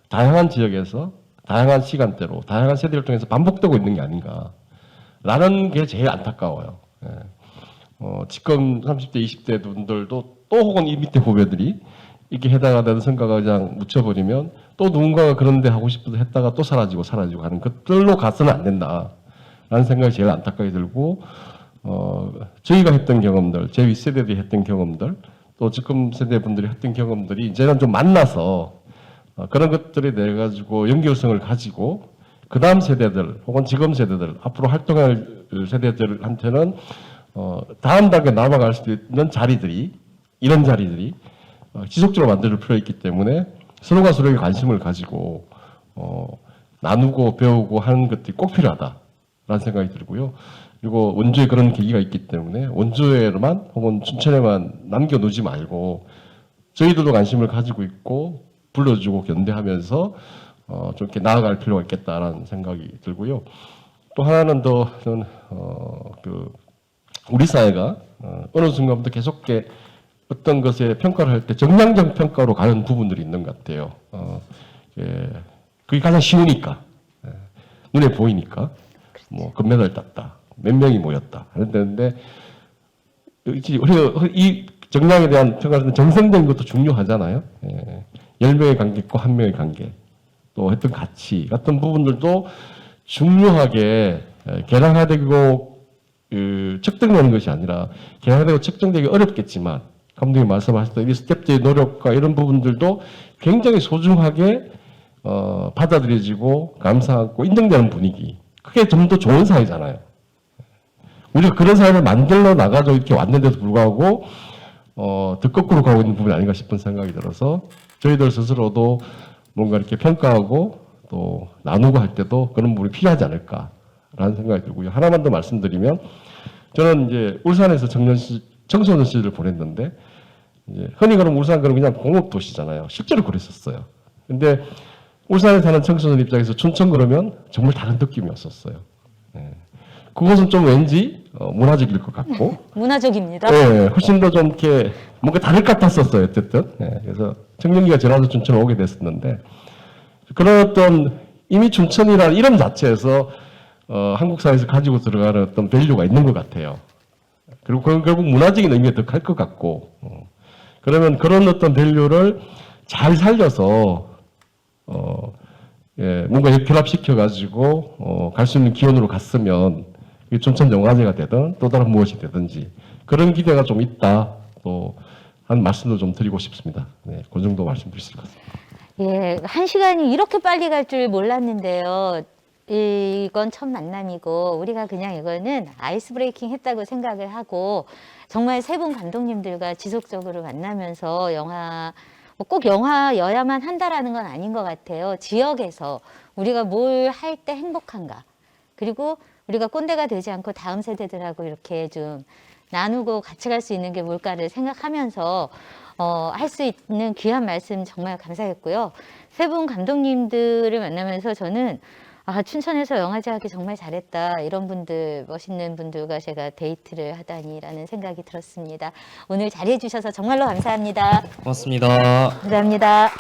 다양한 지역에서 다양한 시간대로 다양한 세대를 통해서 반복되고 있는 게 아닌가라는 게 제일 안타까워요. 지금 30대, 20대 분들도 또 혹은 이 밑에 후배들이 이렇게 해당하다는 생각을 그냥 묻혀버리면 또 누군가가 그런데 하고 싶어서 했다가 또 사라지고 하는 것들로 가서는 안 된다라는 생각이 제일 안타깝게 들고 저희가 했던 경험들, 제 윗세대들이 했던 경험들 또 지금 세대분들이 했던 경험들이 이제는 좀 만나서 그런 것들이 내 가지고 연결성을 가지고 그 다음 세대들 혹은 지금 세대들 앞으로 활동할 세대들한테는 다음 단계 남아갈 수 있는 자리들이 이런 자리들이 지속적으로 만들 필요가 있기 때문에 서로가 서로에게 관심을 가지고 나누고 배우고 하는 것들이 꼭 필요하다라는 생각이 들고요. 그리고 원주에 그런 계기가 있기 때문에 원주에만 혹은 춘천에만 남겨놓지 말고 저희들도 관심을 가지고 있고 불러주고 견대하면서 좀 이렇게 나아갈 필요가 있겠다라는 생각이 들고요. 또 하나는 더 저는 우리 사회가 어느 순간부터 계속 어떤 것에 평가를 할 때 정량적 평가로 가는 부분들이 있는 것 같아요. 그게 가장 쉬우니까 눈에 보이니까 뭐 금메달 땄다, 몇 명이 모였다 하는데 이 정량에 대한 평가는 정성된 것도 중요하잖아요. 10명의 관객과 1명의 관객 또 했던 가치 같은 부분들도 중요하게 개량화되고 측정되는 것이 아니라 개량화되고 측정되기 어렵겠지만 감독님 말씀하셨던 이 스태프들의 노력과 이런 부분들도 굉장히 소중하게 받아들여지고 감사하고 인정되는 분위기 그게 좀 더 좋은 사회잖아요. 우리가 그런 사회를 만들어 나가서 이렇게 왔는데도 불구하고 더 거꾸로 가고 있는 부분이 아닌가 싶은 생각이 들어서 저희들 스스로도 뭔가 이렇게 평가하고 또 나누고 할 때도 그런 부분이 필요하지 않을까라는 생각이 들고요. 하나만 더 말씀드리면 저는 이제 울산에서 청소년 시절을 보냈는데 이제 흔히 그러면 울산 그러면 그냥 공업 도시잖아요. 실제로 그랬었어요. 근데 울산에 사는 청소년 입장에서 춘천 그러면 정말 다른 느낌이었었어요. 예. 그것은 좀 왠지 문화적일 것 같고 문화적입니다. 예, 훨씬 더 좀 이렇게 뭔가 다를 것 같았었어요. 어쨌든 예, 그래서 청년기가 지나서 춘천에 오게 됐었는데 그런 어떤 이미 춘천이라는 이름 자체에서 한국 사회에서 가지고 들어가는 어떤 밸류가 있는 것 같아요. 그리고 그건 결국 문화적인 의미가 더 클 것 같고 그러면 그런 어떤 밸류를 잘 살려서 예, 뭔가 결합시켜 가지고 갈 수 있는 기원으로 갔으면 이게 춘천 영화제가 되든 또 다른 무엇이 되든지 그런 기대가 좀 있다. 또 한 말씀도 좀 드리고 싶습니다. 네, 그 정도 말씀드릴 수 있을 것 같습니다. 예, 한 시간이 이렇게 빨리 갈 줄 몰랐는데요. 이건 첫 만남이고 우리가 그냥 이거는 아이스 브레이킹 했다고 생각을 하고 정말 세 분 감독님들과 지속적으로 만나면서 영화 뭐꼭 영화여야만 한다라는 건 아닌 것 같아요. 지역에서 우리가 뭘 할 때 행복한가 그리고 우리가 꼰대가 되지 않고 다음 세대들하고 이렇게 좀 나누고 같이 갈 수 있는 게 뭘까를 생각하면서 할 수 있는 귀한 말씀 정말 감사했고요. 세 분 감독님들을 만나면서 저는 춘천에서 영화제 하기 정말 잘했다. 이런 분들, 멋있는 분들과 제가 데이트를 하다니라는 생각이 들었습니다. 오늘 자리해 주셔서 정말로 감사합니다. 고맙습니다. 감사합니다.